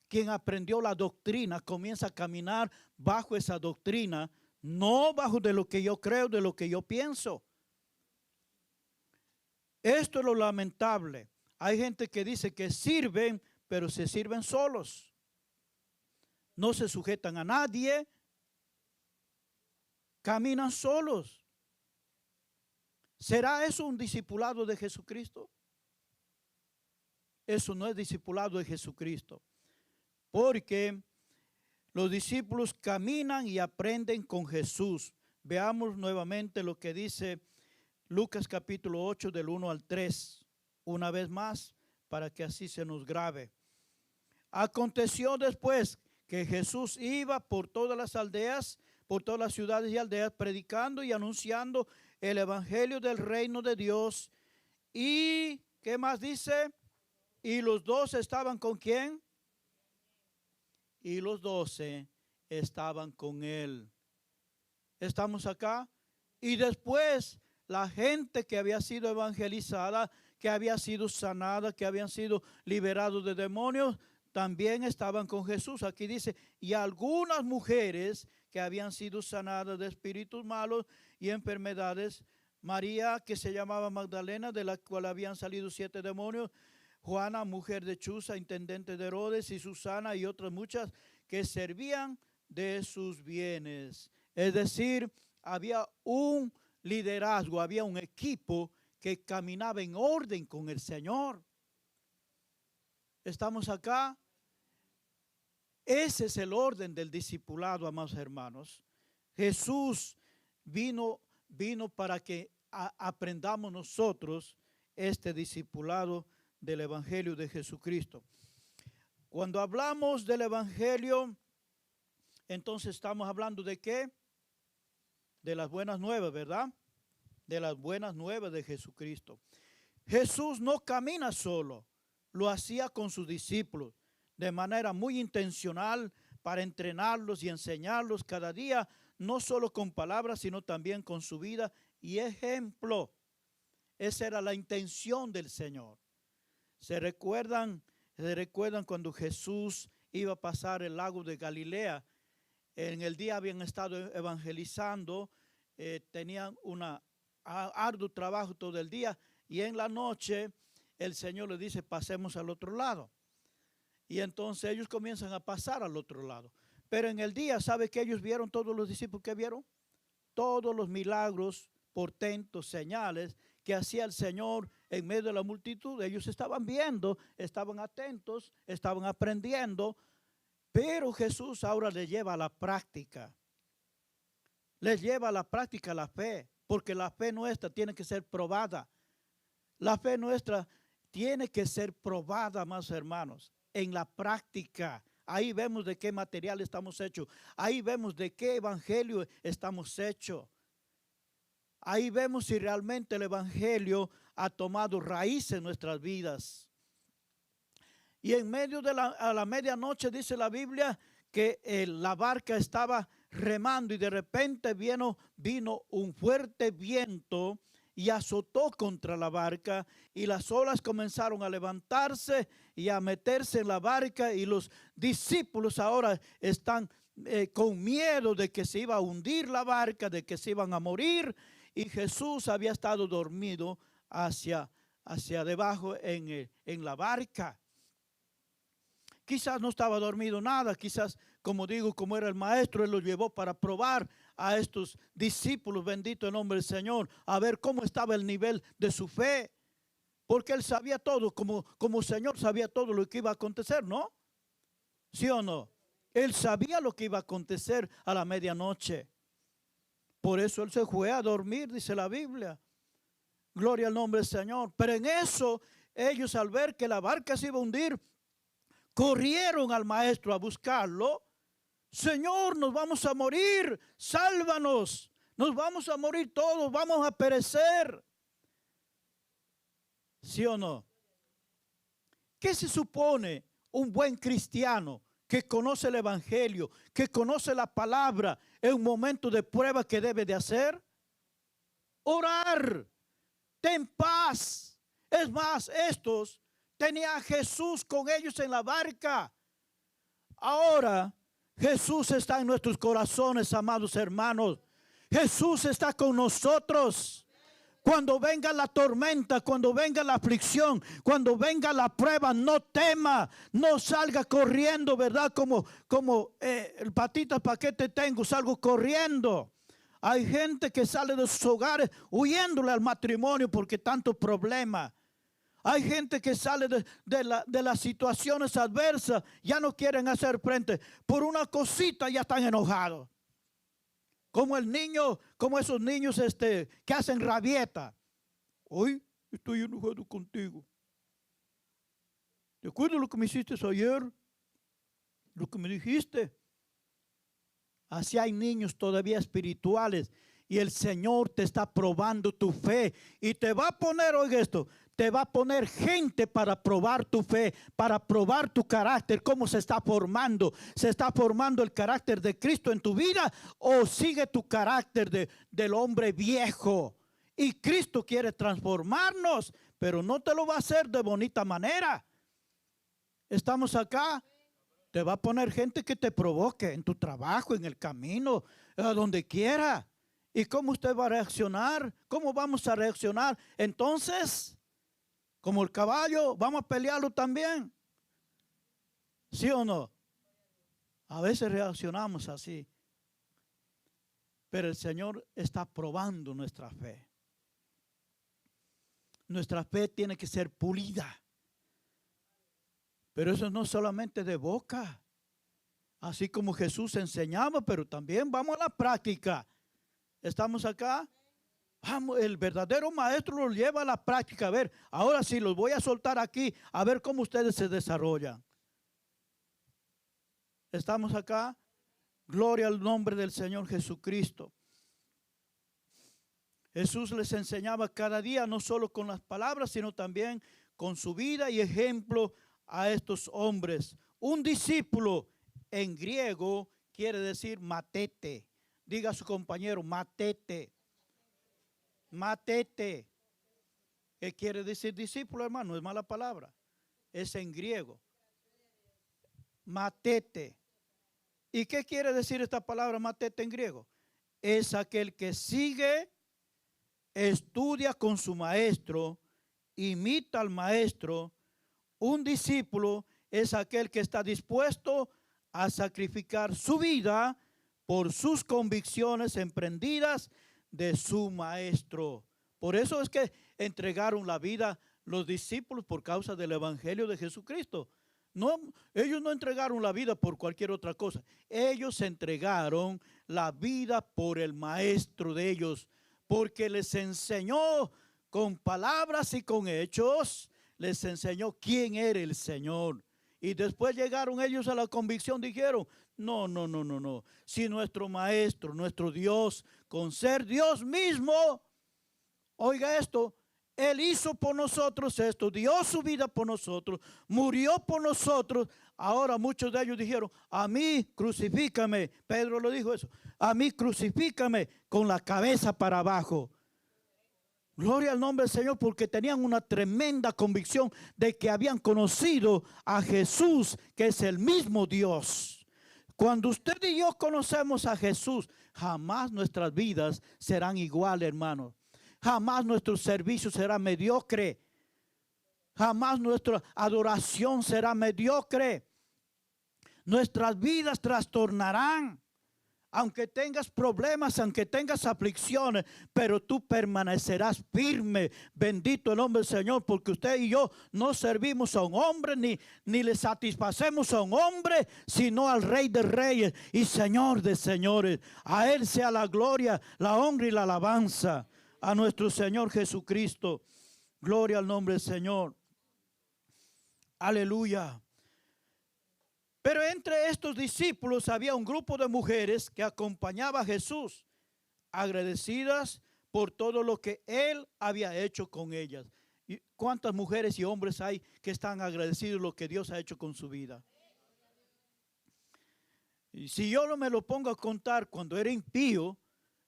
quien aprendió la doctrina, comienza a caminar bajo esa doctrina, no bajo de lo que yo creo, de lo que yo pienso. Esto es lo lamentable. Hay gente que dice que sirven, pero se sirven solos. No se sujetan a nadie. Caminan solos. ¿Será eso un discipulado de Jesucristo? Eso no es discipulado de Jesucristo. Porque los discípulos caminan y aprenden con Jesús. Veamos nuevamente lo que dice Lucas capítulo 8 del 1 al 3. Una vez más, para que así se nos grabe. Aconteció después que Jesús iba por todas las aldeas, por todas las ciudades y aldeas, predicando y anunciando el evangelio del reino de Dios. Y, ¿qué más dice? Y los 12 estaban ¿con quién? Y los 12 estaban con él. ¿Estamos acá? Y después la gente que había sido evangelizada, que había sido sanada, que habían sido liberados de demonios, también estaban con Jesús. Aquí dice, y algunas mujeres que habían sido sanadas de espíritus malos y enfermedades, María, que se llamaba Magdalena, de la cual habían salido 7 demonios, Juana, mujer de Chuza, intendente de Herodes, y Susana y otras muchas que servían de sus bienes. Es decir, había un liderazgo, había un equipo que caminaba en orden con el Señor. ¿Estamos acá? Ese es el orden del discipulado, amados hermanos. Jesús vino para que aprendamos nosotros este discipulado del Evangelio de Jesucristo. Cuando hablamos del Evangelio, entonces estamos hablando ¿de qué? De las buenas nuevas, ¿verdad? De las buenas nuevas de Jesucristo. Jesús no camina solo, lo hacía con sus discípulos de manera muy intencional para entrenarlos y enseñarlos cada día no solo con palabras, sino también con su vida y ejemplo. Esa era la intención del Señor. ¿Se recuerdan cuando Jesús iba a pasar el lago de Galilea? En el día habían estado evangelizando, tenían un arduo trabajo todo el día, y en la noche el Señor les dice, pasemos al otro lado. Y entonces ellos comienzan a pasar al otro lado. Pero en el día, ¿sabe qué ellos vieron? Todos los discípulos que vieron, todos los milagros, portentos, señales que hacía el Señor en medio de la multitud. Ellos estaban viendo, estaban atentos, estaban aprendiendo, pero Jesús ahora les lleva a la práctica. Les lleva a la práctica la fe, porque la fe nuestra tiene que ser probada. La fe nuestra tiene que ser probada, más hermanos, en la práctica. Ahí vemos de qué material estamos hechos. Ahí vemos de qué evangelio estamos hechos. Ahí vemos si realmente el evangelio ha tomado raíz en nuestras vidas. Y en medio de la medianoche dice la Biblia que la barca estaba remando y de repente vino un fuerte viento y azotó contra la barca y las olas comenzaron a levantarse y a meterse en la barca, y los discípulos ahora están con miedo de que se iba a hundir la barca, de que se iban a morir, y Jesús había estado dormido hacia debajo en la barca. Quizás no estaba dormido nada, quizás, como digo, como era el maestro, él lo llevó para probar a estos discípulos, bendito el nombre del Señor, a ver cómo estaba el nivel de su fe, porque él sabía todo, como Señor sabía todo lo que iba a acontecer, ¿no? ¿Sí o no? Él sabía lo que iba a acontecer a la medianoche. Por eso él se fue a dormir, dice la Biblia. Gloria al nombre del Señor. Pero en eso, ellos al ver que la barca se iba a hundir, corrieron al maestro a buscarlo. Señor, nos vamos a morir, sálvanos, nos vamos a morir todos, vamos a perecer. ¿Sí o no? ¿Qué se supone un buen cristiano que conoce el evangelio, que conoce la palabra en un momento de prueba que debe de hacer? Orar, ten paz. Es más, estos tenían a Jesús con ellos en la barca. Ahora Jesús está en nuestros corazones, amados hermanos. Jesús está con nosotros. Cuando venga la tormenta, cuando venga la aflicción, cuando venga la prueba, no tema, no salga corriendo, ¿verdad? Como el patita, ¿para qué te tengo? Salgo corriendo. Hay gente que sale de sus hogares huyéndole al matrimonio porque tanto problema. Hay gente que sale de las situaciones adversas, ya no quieren hacer frente. Por una cosita ya están enojados. Como el niño, como esos niños que hacen rabieta. Hoy estoy enojado contigo. ¿Te acuerdas lo que me hiciste ayer? Lo que me dijiste. Así hay niños todavía espirituales. Y el Señor te está probando tu fe. Y te va a poner, oiga esto, te va a poner gente para probar tu fe, para probar tu carácter, cómo se está formando. ¿Se está formando el carácter de Cristo en tu vida o sigue tu carácter del hombre viejo? Y Cristo quiere transformarnos, pero no te lo va a hacer de bonita manera. Estamos acá. Te va a poner gente que te provoque en tu trabajo, en el camino, a donde quiera. ¿Y cómo usted va a reaccionar? ¿Cómo vamos a reaccionar? Entonces, como el caballo, vamos a pelearlo también. ¿Sí o no? A veces reaccionamos así. Pero el Señor está probando nuestra fe. Nuestra fe tiene que ser pulida. Pero eso no solamente de boca. Así como Jesús enseñaba, pero también vamos a la práctica. ¿Estamos acá? Vamos, el verdadero maestro los lleva a la práctica. A ver, ahora sí los voy a soltar aquí, a ver cómo ustedes se desarrollan. ¿Estamos acá? Gloria al nombre del Señor Jesucristo. Jesús les enseñaba cada día, no solo con las palabras, sino también con su vida y ejemplo a estos hombres. Un discípulo en griego quiere decir matete. Diga a su compañero, matete. Matete. ¿Qué quiere decir discípulo, hermano? No es mala palabra. Es en griego. Matete. ¿Y qué quiere decir esta palabra matete en griego? Es aquel que sigue, estudia con su maestro, imita al maestro. Un discípulo es aquel que está dispuesto a sacrificar su vida por sus convicciones emprendidas de su maestro. Por eso es que entregaron la vida los discípulos por causa del evangelio de Jesucristo. No, ellos no entregaron la vida por cualquier otra cosa. Ellos entregaron la vida por el maestro de ellos, porque les enseñó con palabras y con hechos, les enseñó quién era el Señor. Y después llegaron ellos a la convicción, dijeron, no. Si nuestro maestro, nuestro Dios, con ser Dios mismo, oiga esto, Él hizo por nosotros esto, dio su vida por nosotros, murió por nosotros. Ahora muchos de ellos dijeron, a mí crucifícame. Pedro lo dijo eso, a mí crucifícame con la cabeza para abajo. Gloria al nombre del Señor, porque tenían una tremenda convicción de que habían conocido a Jesús, que es el mismo Dios. Cuando usted y yo conocemos a Jesús, jamás nuestras vidas serán iguales, hermanos. Jamás nuestro servicio será mediocre. Jamás nuestra adoración será mediocre. Nuestras vidas trastornarán. Aunque tengas problemas, aunque tengas aflicciones, pero tú permanecerás firme. Bendito el nombre del Señor, porque usted y yo no servimos a un hombre, ni le satisfacemos a un hombre, sino al Rey de Reyes y Señor de Señores. A Él sea la gloria, la honra y la alabanza. A nuestro Señor Jesucristo. Gloria al nombre del Señor. Aleluya. Pero entre estos discípulos había un grupo de mujeres que acompañaba a Jesús, agradecidas por todo lo que Él había hecho con ellas. ¿Y cuántas mujeres y hombres hay que están agradecidos lo que Dios ha hecho con su vida? Y si yo no me lo pongo a contar, cuando era impío,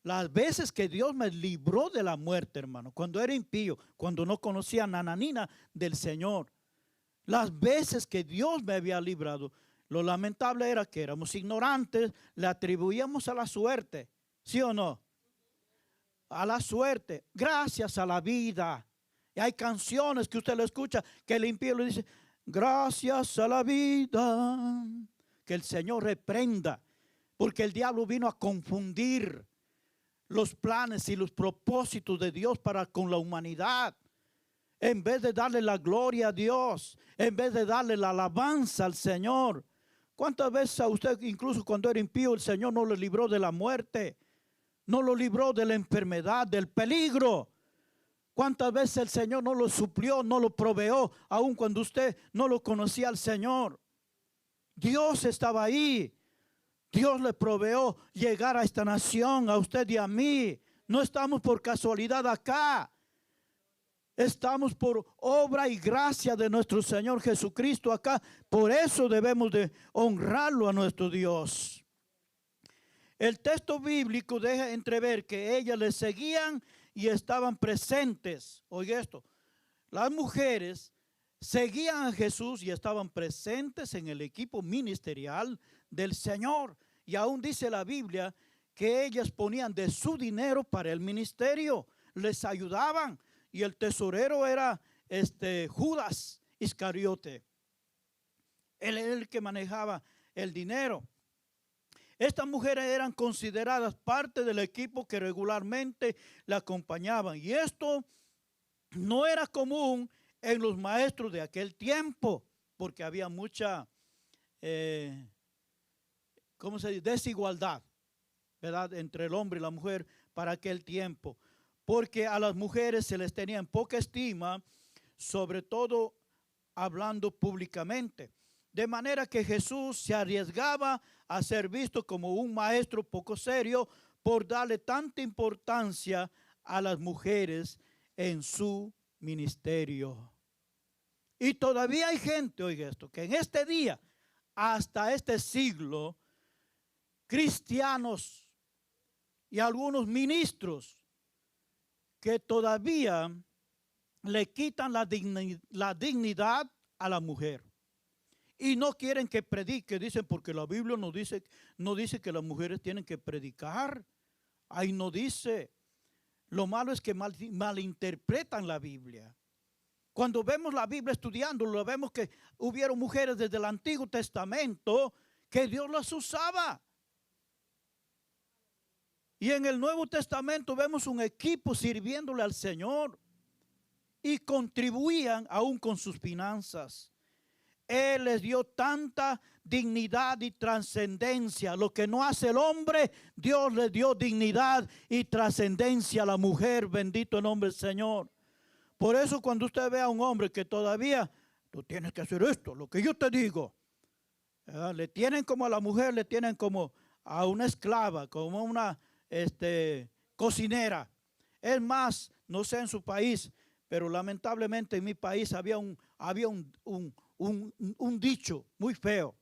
las veces que Dios me libró de la muerte, hermano, cuando era impío, cuando no conocía nananina del Señor, las veces que Dios me había librado, lo lamentable era que éramos ignorantes, le atribuíamos a la suerte, ¿sí o no? A la suerte, gracias a la vida. Y hay canciones que usted lo escucha, que el impío le dice, gracias a la vida, que el Señor reprenda, porque el diablo vino a confundir los planes y los propósitos de Dios para con la humanidad. En vez de darle la gloria a Dios, en vez de darle la alabanza al Señor. ¿Cuántas veces a usted, incluso cuando era impío, el Señor no lo libró de la muerte? No lo libró de la enfermedad, del peligro. ¿Cuántas veces el Señor no lo suplió, no lo proveó, aun cuando usted no lo conocía al Señor? Dios estaba ahí. Dios le proveó llegar a esta nación, a usted y a mí. No estamos por casualidad acá. Estamos por obra y gracia de nuestro Señor Jesucristo acá. Por eso debemos de honrarlo a nuestro Dios. El texto bíblico deja entrever que ellas le seguían y estaban presentes. Oiga esto, las mujeres seguían a Jesús y estaban presentes en el equipo ministerial del Señor. Y aún dice la Biblia que ellas ponían de su dinero para el ministerio, les ayudaban. Y el tesorero era Judas Iscariote. Él era el que manejaba el dinero. Estas mujeres eran consideradas parte del equipo que regularmente la acompañaban. Y esto no era común en los maestros de aquel tiempo, porque había mucha desigualdad, ¿verdad?, entre el hombre y la mujer para aquel tiempo. Porque a las mujeres se les tenía en poca estima, sobre todo hablando públicamente. De manera que Jesús se arriesgaba a ser visto como un maestro poco serio por darle tanta importancia a las mujeres en su ministerio. Y todavía hay gente, oiga esto, que en este día, hasta este siglo, cristianos y algunos ministros que todavía le quitan la dignidad a la mujer. Y no quieren que predique, dicen, porque la Biblia no dice que las mujeres tienen que predicar. Ahí no dice. Lo malo es que malinterpretan la Biblia. Cuando vemos la Biblia estudiándolo, vemos que hubieron mujeres desde el Antiguo Testamento que Dios las usaba. Y en el Nuevo Testamento vemos un equipo sirviéndole al Señor y contribuían aún con sus finanzas. Él les dio tanta dignidad y trascendencia. Lo que no hace el hombre, Dios le dio dignidad y trascendencia a la mujer. Bendito el nombre del Señor. Por eso cuando usted ve a un hombre que todavía, tú tienes que hacer esto, lo que yo te digo. Le tienen como a la mujer, le tienen como a una esclava, como una cocinera. Es más, no sé en su país, pero lamentablemente en mi país había un dicho muy feo,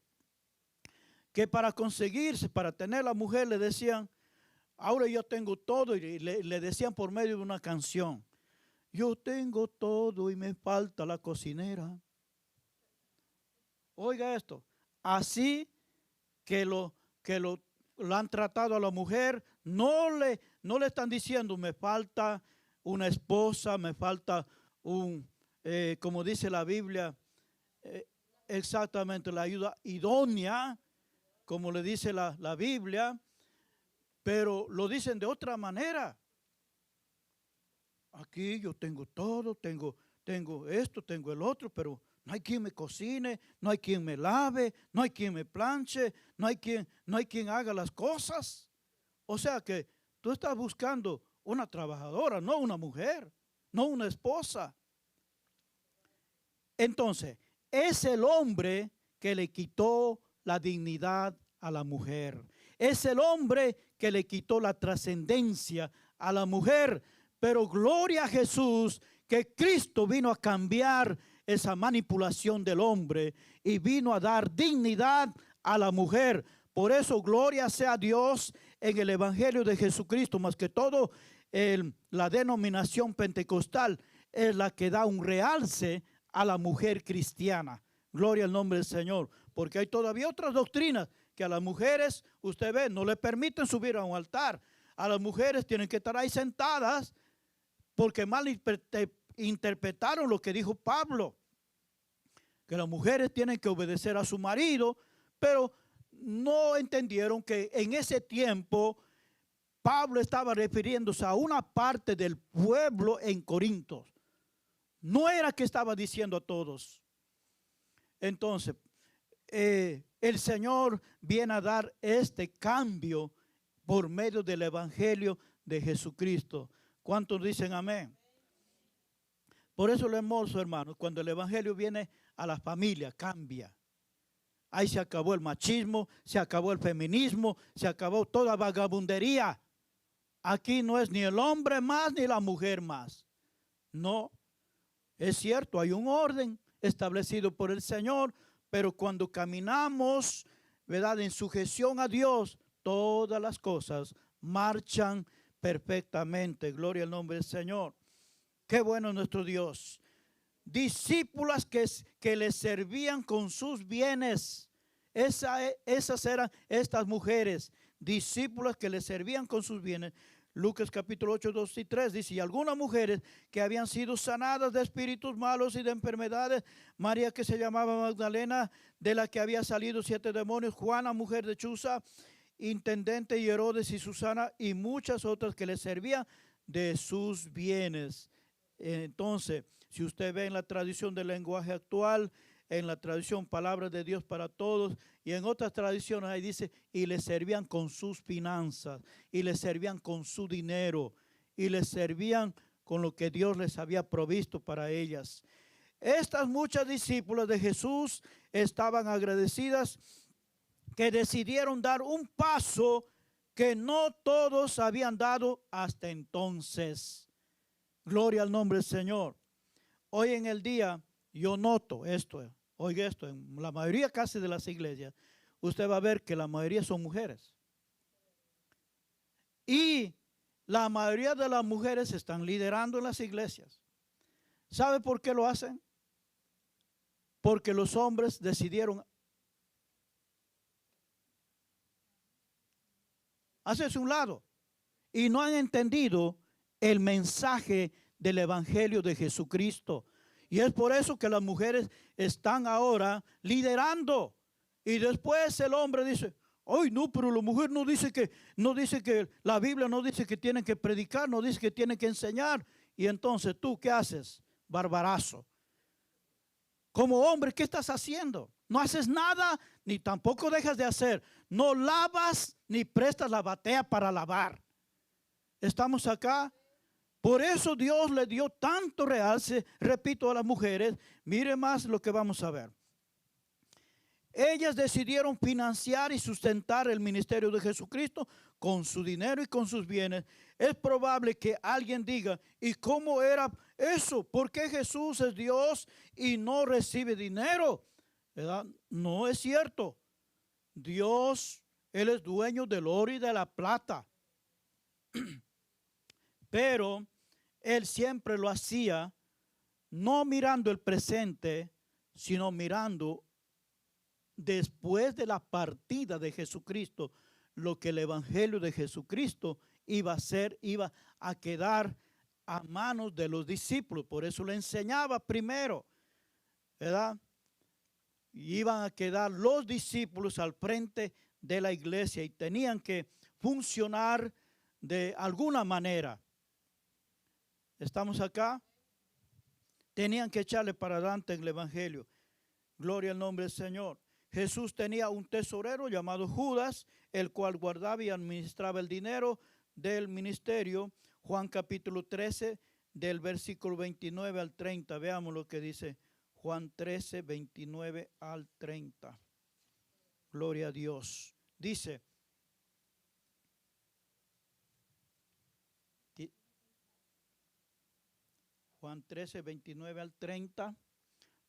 que para conseguirse, para tener la mujer le decían, ahora yo tengo todo, y le decían por medio de una canción, yo tengo todo y me falta la cocinera. Oiga esto, así que lo han tratado a la mujer, no le están diciendo me falta una esposa, me falta como dice la Biblia, exactamente la ayuda idónea, como le dice la Biblia, pero lo dicen de otra manera. Aquí yo tengo todo, tengo esto, tengo el otro, pero no hay quien me cocine, no hay quien me lave, no hay quien me planche, no hay quien haga las cosas. O sea que tú estás buscando una trabajadora, no una mujer, no una esposa. Entonces, es el hombre que le quitó la dignidad a la mujer. Es el hombre que le quitó la trascendencia a la mujer. Pero gloria a Jesús que Cristo vino a cambiar esa manipulación del hombre y vino a dar dignidad a la mujer. Por eso gloria sea a Dios en el Evangelio de Jesucristo, más que todo la denominación pentecostal es la que da un realce a la mujer cristiana. Gloria al nombre del Señor, porque hay todavía otras doctrinas que a las mujeres, usted ve, no le permiten subir a un altar. A las mujeres tienen que estar ahí sentadas porque mal interpretaron lo que dijo Pablo, que las mujeres tienen que obedecer a su marido, pero no entendieron que en ese tiempo Pablo estaba refiriéndose a una parte del pueblo en Corinto. No era que estaba diciendo a todos. Entonces, el Señor viene a dar este cambio por medio del Evangelio de Jesucristo. ¿Cuántos dicen amén? Por eso lo hermoso, hermanos, cuando el Evangelio viene a la familia, cambia. Ahí se acabó el machismo, se acabó el feminismo, se acabó toda vagabundería. Aquí no es ni el hombre más ni la mujer más. No, es cierto, hay un orden establecido por el Señor, pero cuando caminamos, ¿verdad?, en sujeción a Dios, todas las cosas marchan perfectamente. Gloria al nombre del Señor. Qué bueno nuestro Dios. Discípulas que le servían con sus bienes. Esas eran estas mujeres, discípulas que le servían con sus bienes. Lucas capítulo 8, 2 y 3 dice, y algunas mujeres que habían sido sanadas de espíritus malos y de enfermedades, María que se llamaba Magdalena, de la que había salido 7 demonios, Juana, mujer de Chuza, intendente, y Herodes y Susana, y muchas otras que le servían de sus bienes. Entonces, si usted ve en la tradición del lenguaje actual, en la tradición Palabra de Dios para Todos, y en otras tradiciones ahí dice, y le servían con sus finanzas, y le servían con su dinero, y le servían con lo que Dios les había provisto para ellas. Estas muchas discípulas de Jesús estaban agradecidas que decidieron dar un paso que no todos habían dado hasta entonces. Gloria al nombre del Señor. Hoy en el día yo noto esto, oiga esto, en la mayoría casi de las iglesias, usted va a ver que la mayoría son mujeres. Y la mayoría de las mujeres están liderando en las iglesias. ¿Sabe por qué lo hacen? Porque los hombres decidieron hacerse un lado y no han entendido el mensaje del evangelio de Jesucristo. Y es por eso que las mujeres están ahora liderando. Y después el hombre dice, ay no, pero la mujer no dice que la Biblia no dice que tienen que predicar, no dice que tienen que enseñar. Y entonces tú, ¿qué haces? Barbarazo. Como hombre, ¿qué estás haciendo? No haces nada, ni tampoco dejas de hacer. No lavas, ni prestas la batea para lavar. Estamos acá. Por eso Dios le dio tanto realce, repito, a las mujeres. Mire más lo que vamos a ver. Ellas decidieron financiar y sustentar el ministerio de Jesucristo con su dinero y con sus bienes. Es probable que alguien diga, ¿y cómo era eso? ¿Por qué Jesús es Dios y no recibe dinero? ¿Verdad? No es cierto. Dios, Él es dueño del oro y de la plata. Pero Él siempre lo hacía no mirando el presente, sino mirando después de la partida de Jesucristo, lo que el evangelio de Jesucristo iba a ser, iba a quedar a manos de los discípulos. Por eso le enseñaba primero, ¿verdad? Y iban a quedar los discípulos al frente de la iglesia y tenían que funcionar de alguna manera. ¿Estamos acá? Tenían que echarle para adelante en el evangelio. Gloria al nombre del Señor. Jesús tenía un tesorero llamado Judas, el cual guardaba y administraba el dinero del ministerio. Juan capítulo 13, del versículo 29 al 30. Veamos lo que dice Juan 13, 29 al 30. Gloria a Dios. Dice, Juan 13, 29 al 30.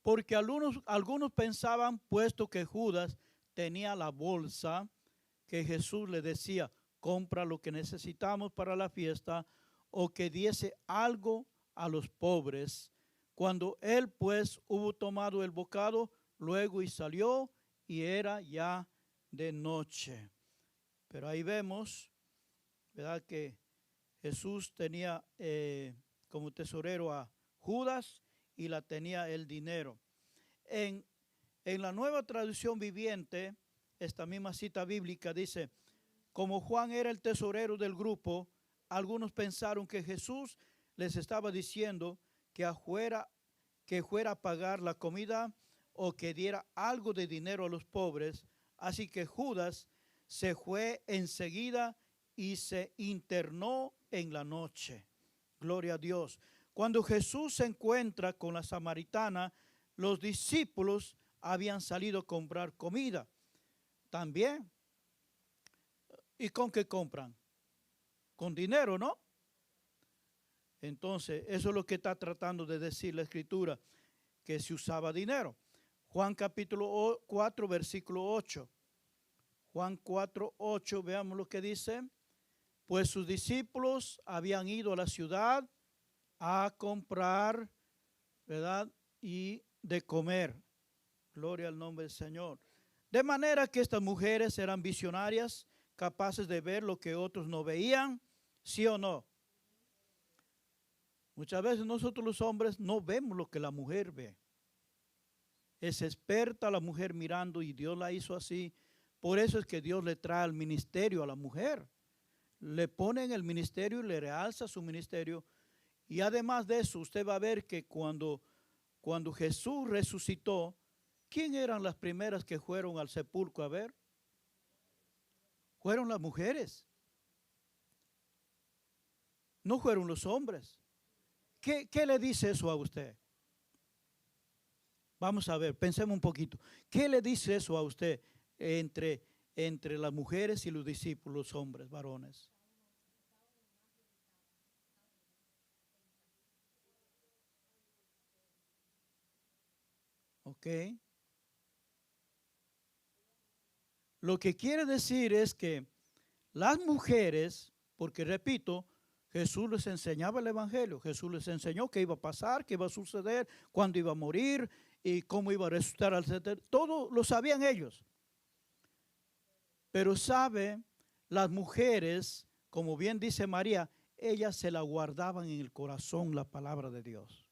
Porque algunos pensaban, puesto que Judas tenía la bolsa, que Jesús le decía, compra lo que necesitamos para la fiesta, o que diese algo a los pobres. Cuando él pues hubo tomado el bocado, luego y salió, y era ya de noche. Pero ahí vemos, ¿verdad?, que Jesús tenía como tesorero a Judas, y la tenía el dinero. En la Nueva Traducción Viviente, esta misma cita bíblica dice, como Juan era el tesorero del grupo, algunos pensaron que Jesús les estaba diciendo que fuera a pagar la comida o que diera algo de dinero a los pobres. Así que Judas se fue enseguida y se internó en la noche. Gloria a Dios. Cuando Jesús se encuentra con la samaritana, los discípulos habían salido a comprar comida también. ¿Y con qué compran? Con dinero, ¿no? Entonces, eso es lo que está tratando de decir la Escritura, que se usaba dinero. Juan capítulo 4, versículo 8. Juan 4, 8, veamos lo que dice. Pues sus discípulos habían ido a la ciudad a comprar, ¿verdad?, y de comer. Gloria al nombre del Señor. De manera que estas mujeres eran visionarias, capaces de ver lo que otros no veían, ¿sí o no? Muchas veces nosotros los hombres no vemos lo que la mujer ve. Es experta la mujer mirando y Dios la hizo así. Por eso es que Dios le trae el ministerio a la mujer. Le pone en el ministerio y le realza su ministerio. Y además de eso, usted va a ver que cuando Jesús resucitó, ¿quién eran las primeras que fueron al sepulcro a ver? Fueron las mujeres. No fueron los hombres. ¿Qué le dice eso a usted? Vamos a ver, pensemos un poquito. ¿Qué le dice eso a usted entre las mujeres y los discípulos, hombres, varones? ¿Ok? Lo que quiere decir es que las mujeres porque repito, Jesús les enseñaba el evangelio. Jesús les enseñó qué iba a pasar, qué iba a suceder, cuándo iba a morir y cómo iba a resucitar al tercer. Todo lo sabían ellos. Pero sabe, las mujeres, como bien dice María, ellas se la guardaban en el corazón la palabra de Dios.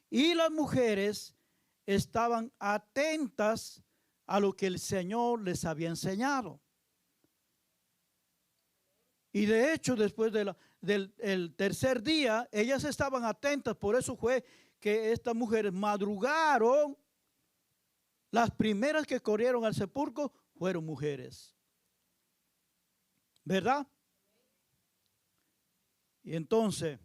Y las mujeres estaban atentas a lo que el Señor les había enseñado. Y de hecho, después del tercer día, ellas estaban atentas. Por eso fue que estas mujeres madrugaron. Las primeras que corrieron al sepulcro fueron mujeres. ¿Verdad? Y entonces,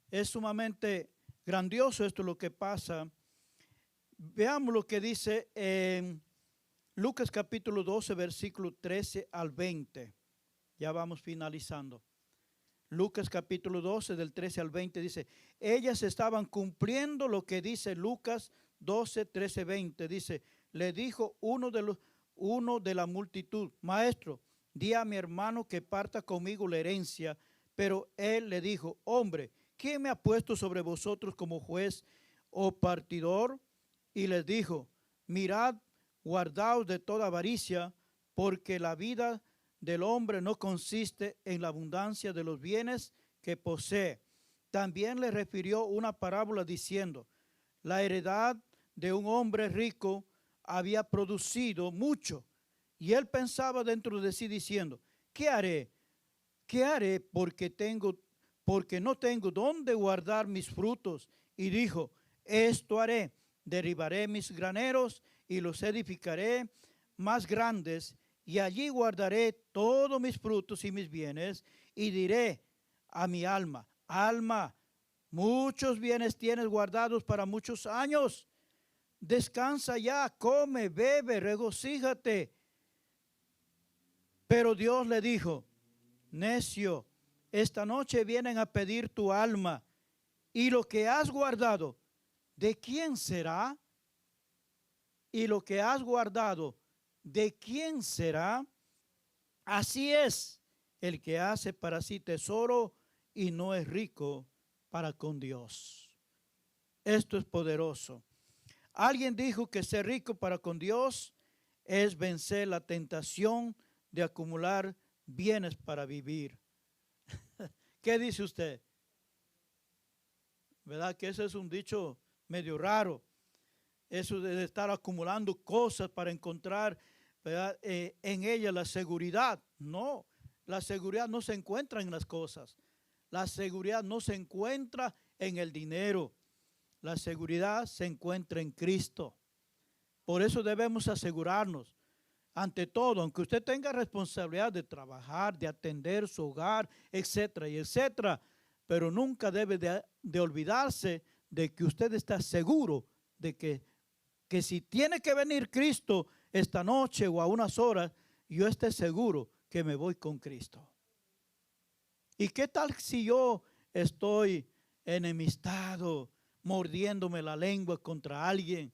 es sumamente grandioso esto lo que pasa. Veamos lo que dice en Lucas capítulo 12, versículo 13 al 20. Ya vamos finalizando. Lucas capítulo 12, del 13 al 20 dice, ellas estaban cumpliendo lo que dice Lucas 12, 13, 20. Dice, le dijo uno de la multitud, maestro, di a mi hermano que parta conmigo la herencia. Pero él le dijo, hombre, ¿quién me ha puesto sobre vosotros como juez o partidor? Y les dijo, mirad, guardaos de toda avaricia, porque la vida del hombre no consiste en la abundancia de los bienes que posee. También le refirió una parábola diciendo, la heredad de un hombre rico había producido mucho, y él pensaba dentro de sí diciendo, ¿qué haré? ¿Qué haré porque no tengo dónde guardar mis frutos? Y dijo, esto haré, derribaré mis graneros y los edificaré más grandes, y allí guardaré todos mis frutos y mis bienes, y diré a mi alma, alma, muchos bienes tienes guardados para muchos años. Descansa ya, come, bebe, regocíjate. Pero Dios le dijo, necio, esta noche vienen a pedir tu alma, y lo que has guardado, ¿de quién será? Y lo que has guardado, ¿de quién será? Así es el que hace para sí tesoro y no es rico para con Dios. Esto es poderoso. Alguien dijo que ser rico para con Dios es vencer la tentación de acumular bienes para vivir. ¿Qué dice usted? ¿Verdad que ese es un dicho medio raro? Eso de estar acumulando cosas para encontrar, ¿verdad?, en ella la seguridad. No, la seguridad no se encuentra en las cosas. La seguridad no se encuentra en el dinero. La seguridad se encuentra en Cristo. Por eso debemos asegurarnos. Ante todo, aunque usted tenga responsabilidad de trabajar, de atender su hogar, etcétera y etcétera, pero nunca debe de olvidarse de que usted está seguro de que si tiene que venir Cristo esta noche o a unas horas, yo esté seguro que me voy con Cristo. ¿Y qué tal si yo estoy enemistado, mordiéndome la lengua contra alguien?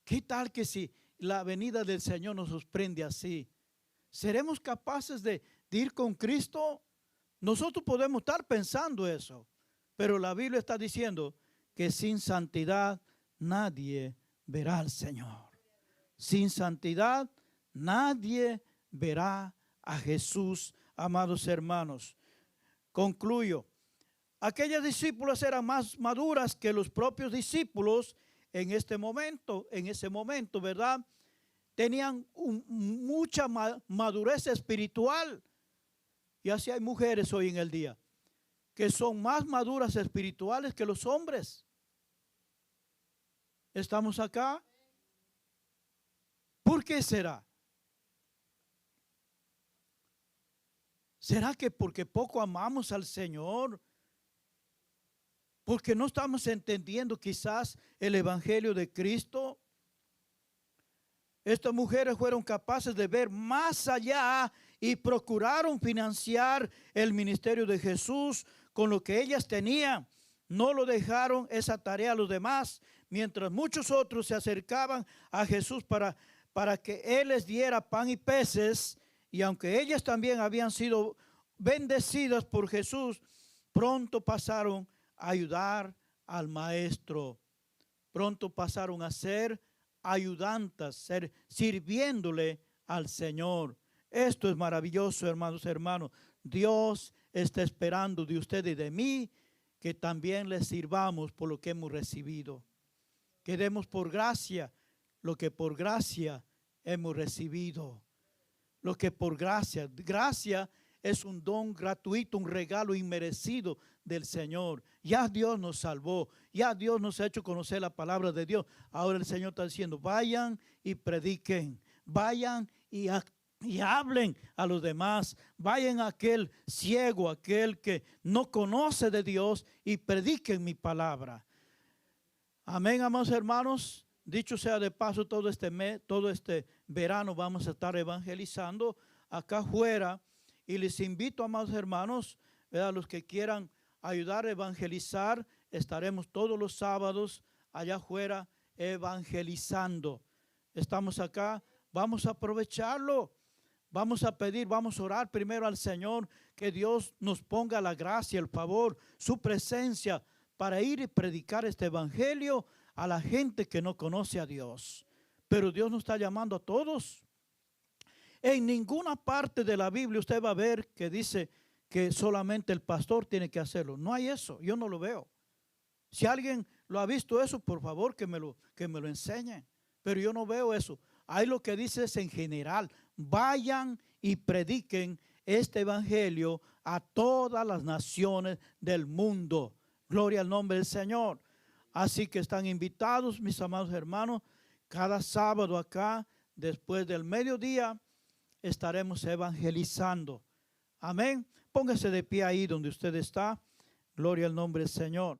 ¿Qué tal que si la venida del Señor nos sorprende así? ¿Seremos capaces de ir con Cristo? Nosotros podemos estar pensando eso, pero la Biblia está diciendo que sin santidad nadie verá al Señor. Sin santidad nadie verá a Jesús, amados hermanos. Concluyo. Aquellas discípulas eran más maduras que los propios discípulos en ese momento, ¿verdad? Tenían mucha madurez espiritual. Y así hay mujeres hoy en el día que son más maduras espirituales que los hombres. ¿Estamos acá? ¿Por qué será? ¿Será que porque poco amamos al Señor? Porque no estamos entendiendo quizás el evangelio de Cristo. Estas mujeres fueron capaces de ver más allá y procuraron financiar el ministerio de Jesús con lo que ellas tenían. No lo dejaron esa tarea a los demás, mientras muchos otros se acercaban a Jesús para que Él les diera pan y peces. Y aunque ellas también habían sido bendecidas por Jesús, pronto pasaron a ayudar al maestro. Pronto pasaron a ser ayudantes, sirviéndole al Señor. Esto es maravilloso, hermanos. Dios está esperando de usted y de mí que también le sirvamos por lo que hemos recibido. Que demos por gracia lo que por gracia hemos recibido. Lo que por gracia. Gracia es un don gratuito, un regalo inmerecido del Señor. Ya Dios nos salvó. Ya Dios nos ha hecho conocer la palabra de Dios. Ahora el Señor está diciendo, vayan y prediquen. Vayan y hablen a los demás. Vayan a aquel ciego, aquel que no conoce de Dios, y prediquen mi palabra. Amén, amados hermanos. Dicho sea de paso, todo este mes, todo este verano vamos a estar evangelizando acá afuera. Y les invito, amados hermanos, a los que quieran ayudar a evangelizar, estaremos todos los sábados allá afuera evangelizando. Estamos acá, vamos a aprovecharlo. Vamos a pedir, vamos a orar primero al Señor, que Dios nos ponga la gracia, el favor, su presencia para ir y predicar este evangelio a la gente que no conoce a Dios. Pero Dios nos está llamando a todos. En ninguna parte de la Biblia usted va a ver que dice que solamente el pastor tiene que hacerlo. No hay eso, yo no lo veo. Si alguien lo ha visto eso, por favor que me lo enseñe. Pero yo no veo eso. Ahí lo que dice es en general, vayan y prediquen este evangelio a todas las naciones del mundo. Gloria al nombre del Señor. Así que están invitados, mis amados hermanos, cada sábado acá, después del mediodía, estaremos evangelizando. Amén. Póngase de pie ahí donde usted está. Gloria al nombre del Señor.